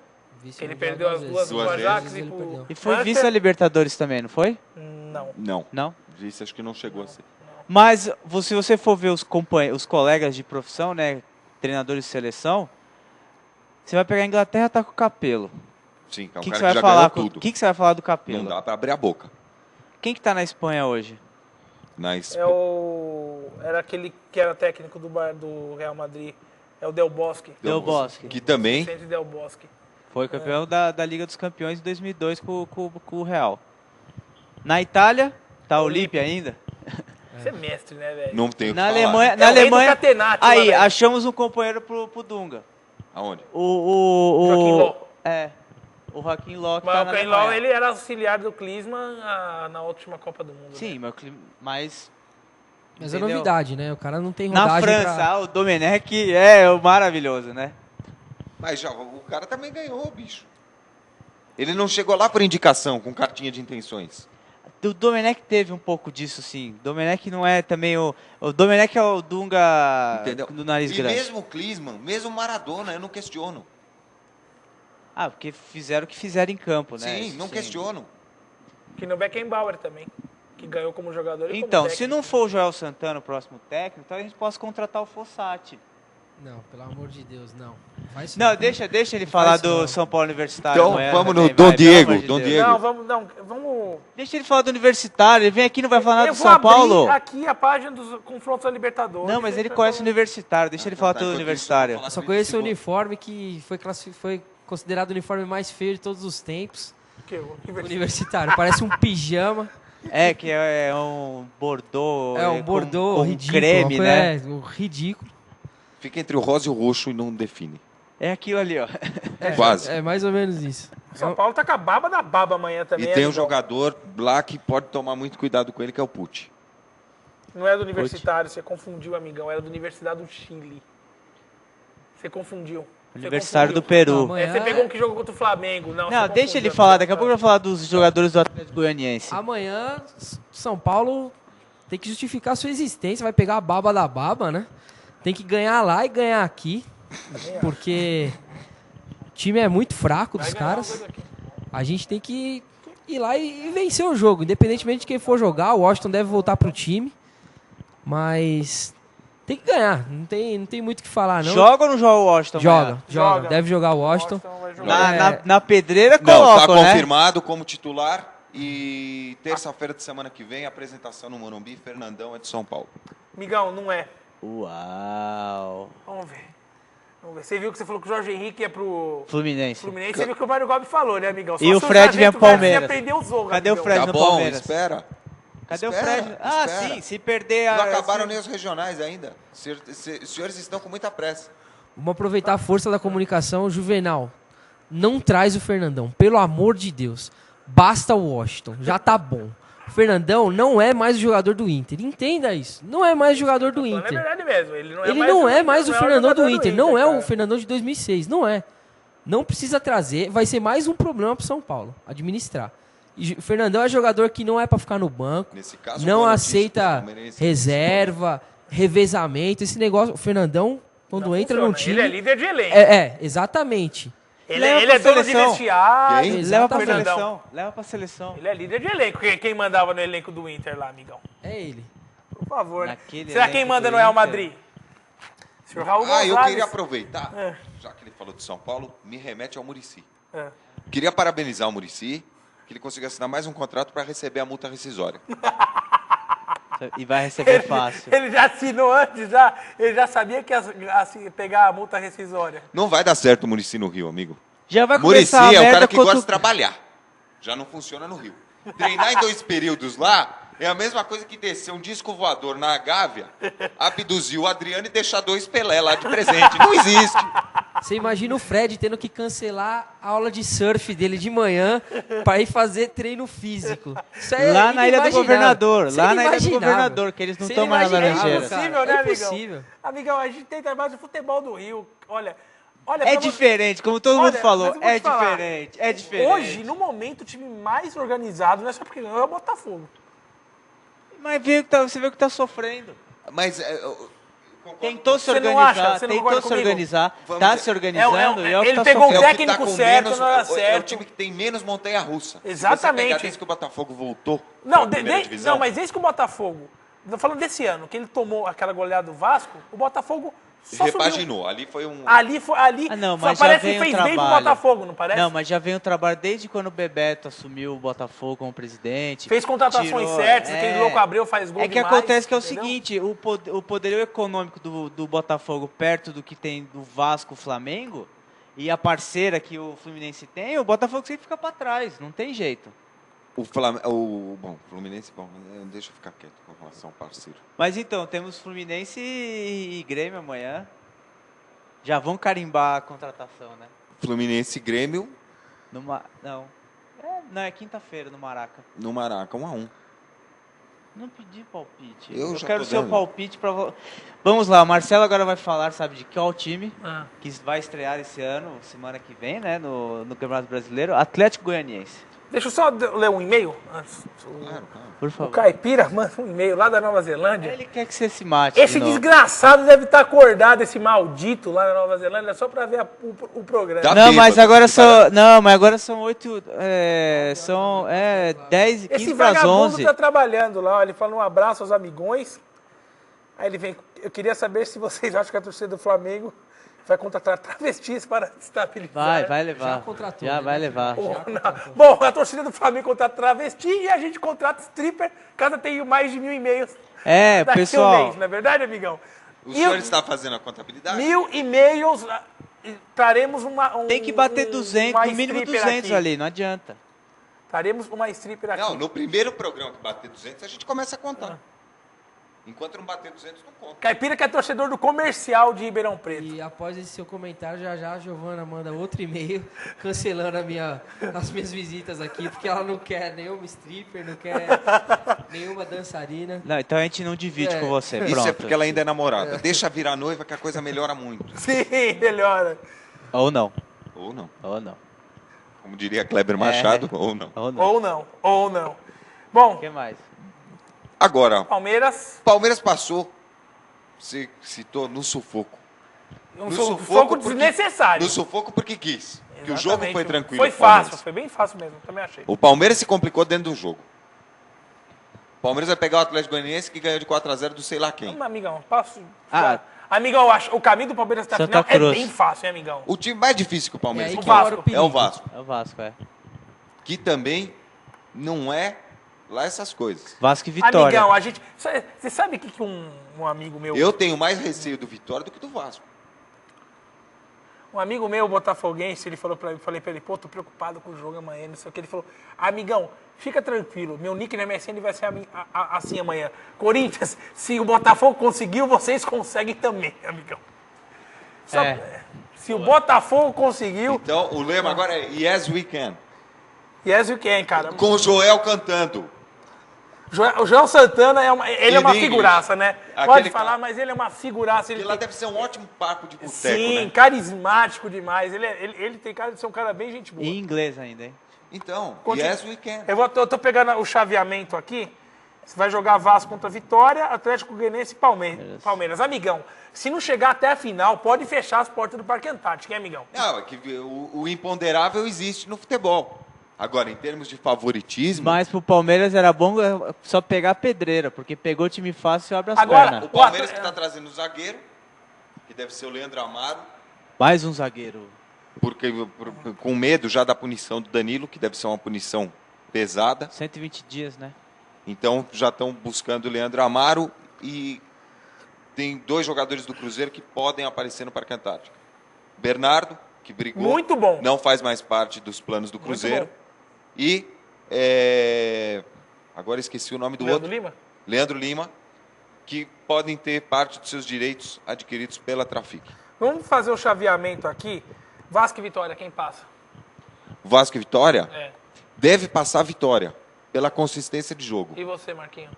S3: Ele perdeu as duas pro
S4: Duas
S3: Ajax
S4: vezes
S3: e
S5: ele
S3: pro...
S5: perdeu.
S2: E foi
S3: Manchester.
S2: vice da Libertadores também, não foi?
S3: Não.
S4: Não.
S2: Não?
S4: Vice acho que não chegou a ser.
S2: Mas se você for ver os colegas de profissão, né, treinadores de seleção, você vai pegar a Inglaterra, tá com o Capello.
S4: Sim, é um
S2: O que
S4: cara
S2: você vai
S4: já
S2: falar?
S4: ganhou
S2: O
S4: tudo.
S2: que você vai falar do Capello?
S4: Não dá pra abrir a boca.
S2: Quem que tá na Espanha hoje?
S4: Na
S3: É o... Era aquele que era técnico do Real Madrid. É o Del Bosque.
S2: Del Bosque.
S4: Que também
S3: Vicente Del Bosque.
S2: Foi campeão da Liga dos Campeões em 2002 com o Real. Na Itália, tá o Lipe ainda?
S3: Você é mestre, né, velho?
S4: Não tenho o que
S2: Na
S4: falar.
S2: Alemanha,
S3: É
S2: na
S3: o rei do
S2: Alemanha.
S3: catenaccio lá,
S2: Aí,
S3: velho.
S2: achamos um companheiro pro Dunga.
S4: Aonde?
S3: Joaquim Low.
S2: O Joaquim Low que
S3: Mas
S2: tá
S3: o
S2: na
S3: Ken
S2: Alemanha.
S3: Low, ele era auxiliar do Klinsmann na última Copa do Mundo.
S2: Sim,
S3: né?
S2: mas
S5: Mas é
S2: entendeu?
S5: novidade, né? O cara não tem
S2: Na
S5: rodagem
S2: França, o Domenech é o maravilhoso, né?
S4: Mas já, o cara também ganhou, bicho. Ele não chegou lá por indicação, com cartinha de intenções.
S2: O Domenech teve um pouco disso, sim. Domenech não é também o Domenech é o Dunga
S4: Entendeu?
S2: do nariz
S4: e
S2: grande.
S4: mesmo o Klinsmann, mesmo o Maradona, eu não questiono.
S2: Porque fizeram o que fizeram em campo, né?
S4: Sim,
S2: Isso
S4: não questiono.
S3: Que no Beckenbauer também, que ganhou como jogador e
S2: Então,
S3: como
S2: se
S3: técnico.
S2: não for o Joel Santana o próximo técnico, então a gente pode contratar o Fossati.
S5: Não, pelo amor de Deus, não. Faz isso
S2: Não, deixa ele falar
S5: isso
S2: do
S5: não.
S2: São Paulo Universitário.
S4: Então,
S2: amanhã
S4: vamos
S2: também,
S4: no Dom
S2: vai, pelo
S4: Diego,
S2: amor de
S4: Dom
S2: Deus.
S4: Diego.
S3: Não, vamos...
S2: Deixa ele falar do Universitário, ele vem aqui e não vai falar nada
S3: Eu
S2: do
S3: vou
S2: São
S3: abrir
S2: Paulo.
S3: aqui a página dos confrontos da Libertadores.
S2: Não, mas ele
S3: Deixa
S2: conhece o
S3: eu-
S2: Universitário, deixa ele falar
S4: tá,
S2: do
S4: enquanto
S2: Universitário.
S4: isso, eu vou
S5: Eu só
S4: falar
S5: conheço o
S4: 30
S5: uniforme que foi considerado o uniforme mais feio de todos os tempos.
S3: Que o Universitário.
S5: Universitário. Parece um pijama.
S2: Que é um bordô.
S5: É um bordô
S2: com
S5: ridículo.
S2: creme,
S5: uma
S2: né?
S5: coisa- um ridículo.
S4: Fica entre o rosa e o roxo e não define.
S2: É aquilo ali, ó.
S4: Quase.
S5: É mais ou menos isso.
S3: São Paulo tá com a baba da baba amanhã também.
S4: E tem um
S3: amigão.
S4: jogador lá que pode tomar muito cuidado com ele, que é o Pucci.
S3: Não é do Universitário, você confundiu, amigão. Era do Universidade do Chile. Você confundiu. Você
S2: Universitário do
S3: confundiu.
S2: Peru.
S5: Amanhã-
S3: Você pegou um que jogou contra o Flamengo. Não,
S2: Não,
S3: você
S2: deixa
S3: confundiu,
S2: ele falar,
S3: amigão.
S2: daqui a pouco eu vou falar dos jogadores do Atlético Goianiense.
S5: Amanhã, São Paulo tem que justificar sua existência. Vai pegar a baba da baba, né? Tem que ganhar lá e ganhar aqui. Porque o time é muito fraco dos
S3: Vai ganhar
S5: caras.
S3: uma coisa aqui.
S5: A gente tem que ir lá e vencer o jogo. Independentemente de quem for jogar, o Washington deve voltar pro time. Mas tem que ganhar. Não tem muito o que falar, não.
S2: Joga ou não joga o Washington?
S5: Joga,
S2: amanhã?
S5: joga. Deve jogar o Washington.
S3: vai jogar.
S2: Na pedreira
S4: Não,
S2: coloca,
S4: tá
S2: né?
S4: confirmado como titular. E terça-feira de semana que vem, apresentação no Morumbi, Fernandão é de São Paulo.
S3: Migão, não é.
S2: Uau.
S3: Vamos ver. Você viu que você falou que o Jorge Henrique ia pro
S2: Fluminense.
S3: Fluminense. Você viu que o Mário Gomes falou, né, amigão?
S2: E o
S3: se
S2: Fred vem
S3: Sargento
S2: pro
S3: Garcia
S2: Palmeiras.
S3: prender o Zorro,
S2: Cadê o
S3: amigão.
S2: Fred?
S4: Tá
S2: no
S4: bom,
S2: Palmeiras.
S4: espera.
S2: Cadê o
S4: Espera,
S2: Fred?
S4: espera.
S2: Sim, se perder a...
S4: Não acabaram nem os regionais ainda. Os senhores estão com muita pressa.
S5: Vamos aproveitar a força da comunicação. Juvenal, não traz o Fernandão. Pelo amor de Deus. Basta o Washington. Já tá bom. O Fernandão não é mais o jogador do Inter. Entenda isso. Não é mais o jogador do
S3: É
S5: Inter.
S3: verdade mesmo. Ele não é
S5: Ele
S3: mais,
S5: não é mais o Fernandão do
S3: jogador
S5: Inter. Não é o
S3: cara.
S5: Fernandão de 2006. Não é. Não precisa trazer. Vai ser mais um problema pro São Paulo. Administrar. E o Fernandão é jogador que não é pra ficar no banco.
S4: Nesse caso,
S5: Não
S4: boa notícia
S5: aceita
S4: pros palmeirenses.
S5: reserva, revezamento. Esse negócio. O Fernandão, quando
S3: Não
S5: entra
S3: funciona.
S5: no time.
S3: Ele é líder de elenco.
S5: exatamente.
S3: Ele
S2: Leva
S3: é
S2: pra
S3: dono de
S2: seleção.
S3: vestiário.
S4: Quem?
S2: Leva pra
S5: Exatamente.
S2: seleção. Leva pra seleção.
S3: Ele é líder de elenco. Quem mandava no elenco do Inter lá, amigão?
S5: É ele.
S3: Por favor. Né?
S2: Naquele
S3: Será quem
S2: elenco
S3: manda
S2: do
S3: no Real
S2: Inter.
S3: Madrid? Senhor Raul
S4: Eu
S3: Gonzalez.
S4: queria aproveitar,
S3: É.
S4: já que ele falou de São Paulo, me remete ao Muricy.
S3: É.
S4: Queria parabenizar o Muricy, que ele conseguiu assinar mais um contrato para receber a multa rescisória.
S2: E vai receber fácil.
S3: Ele já assinou antes, já. Ele já sabia que ia pegar a multa rescisória.
S4: Não vai dar certo o Muricy no Rio, amigo.
S2: Já vai
S4: Muricy
S2: começar a
S4: é o
S2: merda
S4: cara que
S2: contra
S4: gosta de trabalhar. Já não funciona no Rio. Treinar em 2 períodos lá é a mesma coisa que descer um disco voador na Gávea, abduzir o Adriano e deixar 2 Pelé lá de presente. Não existe.
S5: Você imagina o Fred tendo que cancelar a aula de surf dele de manhã para ir fazer treino físico. Isso é
S2: Lá na Ilha do
S5: inimaginável.
S2: Governador.
S5: Isso é
S2: Lá na Ilha do
S5: inimaginável.
S2: Governador, que eles não
S5: Isso é
S2: tomam na
S5: inimaginável,
S2: Laranjeira.
S5: cara.
S3: Impossível, né,
S5: É
S3: amigão?
S5: impossível.
S3: Amigão, a gente tem trabalho de futebol do Rio. Olha
S2: É
S3: pra você-
S2: diferente, como todo mundo
S3: Olha,
S2: falou.
S3: mas eu vou
S2: É
S3: te falar.
S2: diferente, é diferente.
S3: Hoje, no momento, o time mais organizado, não é só porque ganhou, é o Botafogo.
S2: Mas você vê que tá sofrendo.
S4: Mas eu concordo
S2: Tentou se
S3: Você não
S2: organizar,
S3: acha? Você não
S2: tentou
S3: concorda
S2: se
S3: comigo?
S2: organizar,
S4: Vamos
S2: tá
S4: dizer,
S2: se organizando e é o que
S3: ele
S2: tá
S3: pegou um
S2: sofrendo.
S4: É o que
S3: técnico
S4: tá com
S3: certo,
S4: menos,
S3: na hora
S4: é o
S3: certa.
S4: time que tem menos montanha-russa.
S3: Exatamente.
S4: Se você pegar desde que o Botafogo voltou
S3: Não,
S4: pra primeira divisão,
S3: mas desde que o Botafogo, tô falando desse ano, que ele tomou aquela goleada do Vasco, o Botafogo só subiu.
S4: repaginou. Ali foi um...
S3: Ali,
S2: Ah, não,
S3: só
S2: mas já
S3: parece
S2: vem
S3: que
S2: um
S3: fez bem pro
S2: trabalho.
S3: Botafogo, não parece?
S2: Não, mas já vem o trabalho desde quando o Bebeto assumiu o Botafogo como presidente.
S3: Fez contratações certas, aquele louco Abreu faz gol
S2: É que
S3: demais,
S2: acontece que é o
S3: entendeu?
S2: seguinte, o poderio econômico do Botafogo perto do que tem do Vasco, Flamengo, e a parceira que o Fluminense tem, o Botafogo sempre fica para trás, não tem jeito.
S4: Bom, Fluminense, deixa eu ficar quieto com relação ao parceiro.
S2: Mas então, temos Fluminense e Grêmio amanhã. Já vão carimbar a contratação, né?
S4: Fluminense e Grêmio
S2: Não. É quinta-feira no Maraca.
S4: no Maraca, 1-1.
S2: Não pedi palpite.
S4: Eu já
S2: quero
S4: tô
S2: seu
S4: dando.
S2: palpite para. Vamos lá, o Marcelo agora vai falar, sabe de qual time que vai estrear esse ano, semana que vem, né? No Campeonato Brasileiro. Atlético Goianiense.
S3: Deixa eu só ler um e-mail antes.
S4: Claro.
S2: Por
S3: O
S2: favor.
S3: Caipira manda um e-mail lá da Nova Zelândia.
S2: Ele quer que você se mate.
S3: Esse
S2: de novo.
S3: desgraçado deve estar acordado, esse maldito lá na Nova Zelândia, só pra ver o programa.
S4: Tá
S2: Não, mas
S4: bêbado,
S2: agora
S4: esse cara.
S2: mas agora são 8. São 10 e 15
S3: Esse
S2: para as
S3: vagabundo
S2: 11.
S3: tá trabalhando lá, ó, ele fala um abraço aos amigões. Aí ele vem, eu queria saber se vocês acham que a torcida do Flamengo vai contratar travestis para estabilizar.
S2: Vai levar.
S5: Já contratou,
S2: Já
S5: né?
S2: vai levar.
S3: Ou não. Bom, a torcida do Flamengo contrata travesti e a gente contrata stripper, cada tem mais de 1.000 e-mails
S2: É,
S3: daqui a um
S2: pessoal.
S3: mês, não é verdade, amigão?
S4: O
S3: E
S4: senhor
S3: eu-
S4: está fazendo a contabilidade?
S3: 1.000 e-mails, traremos
S2: Tem que bater 200,
S3: uma
S2: no mínimo
S3: stripper
S2: 200
S3: aqui.
S2: ali, não adianta.
S3: Traremos uma stripper aqui.
S4: Não, no primeiro programa que bater 200, a gente começa a contar. Enquanto não bater 200, não conta.
S3: Caipira que é torcedor do comercial de Ribeirão Preto.
S5: E após esse seu comentário, já a Giovana manda outro e-mail cancelando as minhas visitas aqui, porque ela não quer nenhuma stripper, não quer nenhuma dançarina.
S2: Não, então a gente não divide
S5: É.
S2: com você. Pronto.
S4: Isso é porque ela ainda é namorada. Deixa virar noiva que a coisa melhora muito.
S3: Sim, melhora.
S2: Ou não.
S4: Ou não.
S2: Ou não.
S4: Como diria Kleber Machado, ou não.
S2: Ou não.
S3: Ou não, ou não. Bom,
S2: O que mais?
S4: Agora,
S3: Palmeiras,
S4: Palmeiras passou, você citou, no sufoco.
S3: um
S4: No
S3: sufoco
S4: porque-
S3: desnecessário.
S4: No sufoco porque quis. Que o
S3: Exatamente.
S4: jogo foi tranquilo.
S3: Foi
S4: pro Palmeiras.
S3: fácil, foi bem fácil mesmo, também achei.
S4: O Palmeiras se complicou dentro do jogo. O Palmeiras vai pegar o Atlético Goianiense que ganhou de 4-0 do sei lá quem.
S3: Mas, amigão, passo.
S2: Ah.
S3: Amigão, eu acho, o caminho do Palmeiras até a
S2: Santa
S3: final
S2: Cruz.
S3: é bem fácil, hein, amigão?
S4: O time mais difícil que o
S5: É
S4: Palmeiras
S5: aí
S3: o
S5: que
S3: Vasco.
S5: mora o
S4: é o
S5: perigo.
S4: Vasco.
S2: É o Vasco, é.
S4: Que também não é lá essas coisas.
S2: Vasco e Vitória.
S3: Amigão, a gente. Você sabe o que um amigo meu.
S4: Eu tenho mais receio do Vitória do que do Vasco.
S3: Um amigo meu, botafoguense, ele falou pra mim, falei pra ele, pô, tô preocupado com o jogo amanhã, não sei o que. Ele falou, amigão, fica tranquilo, meu nick na MSN vai ser assim amanhã. Corinthians, se o Botafogo conseguiu, vocês conseguem também, amigão. Só-
S2: É.
S3: Se o Botafogo conseguiu,
S4: Então, o lema agora é Yes, we can.
S3: yes you can, cara.
S4: Com o Joel cantando.
S3: O João Santana, ele é uma
S4: In English.
S3: figuraça, né?
S4: Aquele
S3: Pode falar,
S4: cara-
S3: mas ele é uma figuraça. Ele
S4: Porque lá
S3: tem-
S4: deve ser um ótimo papo de boteco,
S3: Sim,
S4: né?
S3: carismático demais. Ele tem cara de ser um cara bem gente boa.
S2: Em inglês ainda, hein?
S4: Então,
S3: Continua.
S4: yes, we can.
S3: Eu tô pegando o chaveamento aqui. Você vai jogar Vasco contra Vitória, Atlético Goianiense e Palmeiras. Amigão, se não chegar até a final, pode fechar as portas do Parque Antártico, hein, amigão?
S4: Não, é que o imponderável existe no futebol. Agora, em termos de favoritismo,
S2: Mas pro Palmeiras era bom só pegar a pedreira, porque pegou o time fácil e abre as
S3: Agora,
S2: pernas.
S4: o Palmeiras
S3: o
S4: que está trazendo o zagueiro, que deve ser o Leandro Amaro,
S2: Mais um zagueiro.
S4: porque com medo já da punição do Danilo, que deve ser uma punição pesada.
S2: 120 dias, né?
S4: Então já estão buscando o Leandro Amaro e tem 2 jogadores do Cruzeiro que podem aparecer no Parque Antártico. Bernardo, que brigou,
S3: Muito bom.
S4: não faz mais parte dos planos do Cruzeiro.
S3: bom.
S4: E agora esqueci o nome do
S3: Leandro
S4: outro.
S3: Lima?
S4: Leandro Lima, que podem ter parte dos seus direitos adquiridos pela Trafic.
S3: Vamos fazer o chaveamento aqui. Vasco e Vitória, quem passa?
S4: Vasco e Vitória
S3: É.
S4: deve passar a Vitória pela consistência de jogo.
S3: E você, Marquinhos?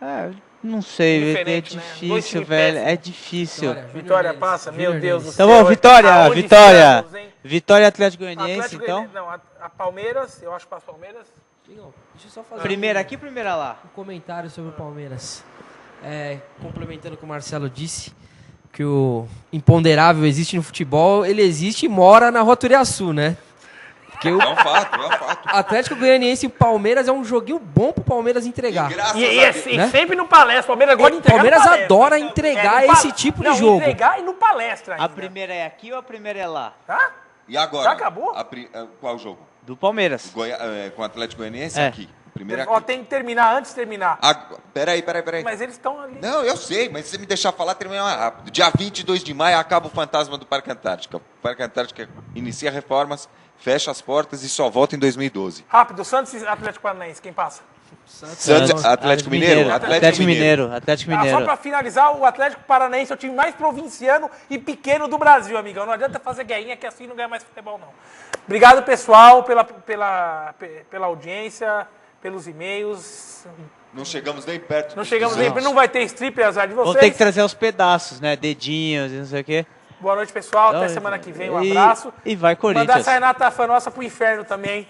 S2: É, não sei, é
S3: Diferente, né? Dois
S2: difícil,
S3: times
S2: velho.
S3: péssimos.
S2: É difícil.
S5: Júnior
S3: Vitória
S5: Neves,
S3: passa?
S5: Júnior
S3: Meu Deus do
S5: Neves.
S3: céu.
S2: Então, vamos, Vitória,
S3: Aonde
S2: Vitória.
S3: estamos, hein?
S2: Vitória e Atlético Goianiense,
S3: Atlético
S2: então.
S3: Goianiense- Não, a Palmeiras, eu acho que passa Palmeiras.
S5: Legal. Deixa eu só fazer
S2: Primeira aqui, primeira lá.
S5: um comentário sobre o Palmeiras. Complementando o que o Marcelo disse, que o imponderável existe no futebol, ele existe e mora na Rua Turiaçu, né? Porque o
S4: É um fato, é um fato.
S5: Atlético Goianiense e Palmeiras é um joguinho bom pro Palmeiras entregar.
S4: graças
S3: E,
S4: a
S3: e
S4: Deus.
S3: assim,
S5: né?
S3: sempre no palestra. Palmeiras gosta de entregar
S5: Palmeiras
S3: no palestra.
S5: adora entregar
S3: no
S5: esse tipo de
S3: não,
S5: jogo.
S3: entregar e no palestra ainda.
S2: A primeira é aqui ou a primeira é lá?
S3: Tá?
S4: E agora?
S3: Já acabou?
S4: Qual jogo?
S2: Do Palmeiras.
S4: Com o Atlético Goianiense
S2: É.
S4: aqui. O primeiro é
S3: Ó,
S4: aqui.
S3: tem que terminar antes de terminar.
S4: Peraí.
S3: Mas eles estão ali.
S4: Não, eu sei, mas se você me deixar falar, termina mais rápido. Dia 22 de maio acaba o fantasma do Parque Antártico. O Parque Antártico inicia reformas, fecha as portas e só volta em 2012.
S3: Rápido, Santos e Atlético Paranaense, quem passa?
S4: Santos, Atlético Mineiro?
S2: Atlético Mineiro.
S3: Só pra finalizar, o Atlético Paranaense é o time mais provinciano e pequeno do Brasil, amigão. Não adianta fazer guerrinha que assim não ganha mais futebol, não. Obrigado, pessoal, pela audiência, pelos e-mails.
S4: Não chegamos nem perto.
S3: Não chegamos nem perto. Não vai ter strip, azar de vocês.
S2: Vão ter que trazer os pedaços, né? Dedinhos e não sei o quê.
S3: Boa noite, pessoal. Até semana que vem. Um abraço.
S2: E vai, Corinthians.
S3: Mandar essa Renata fã nossa pro inferno também.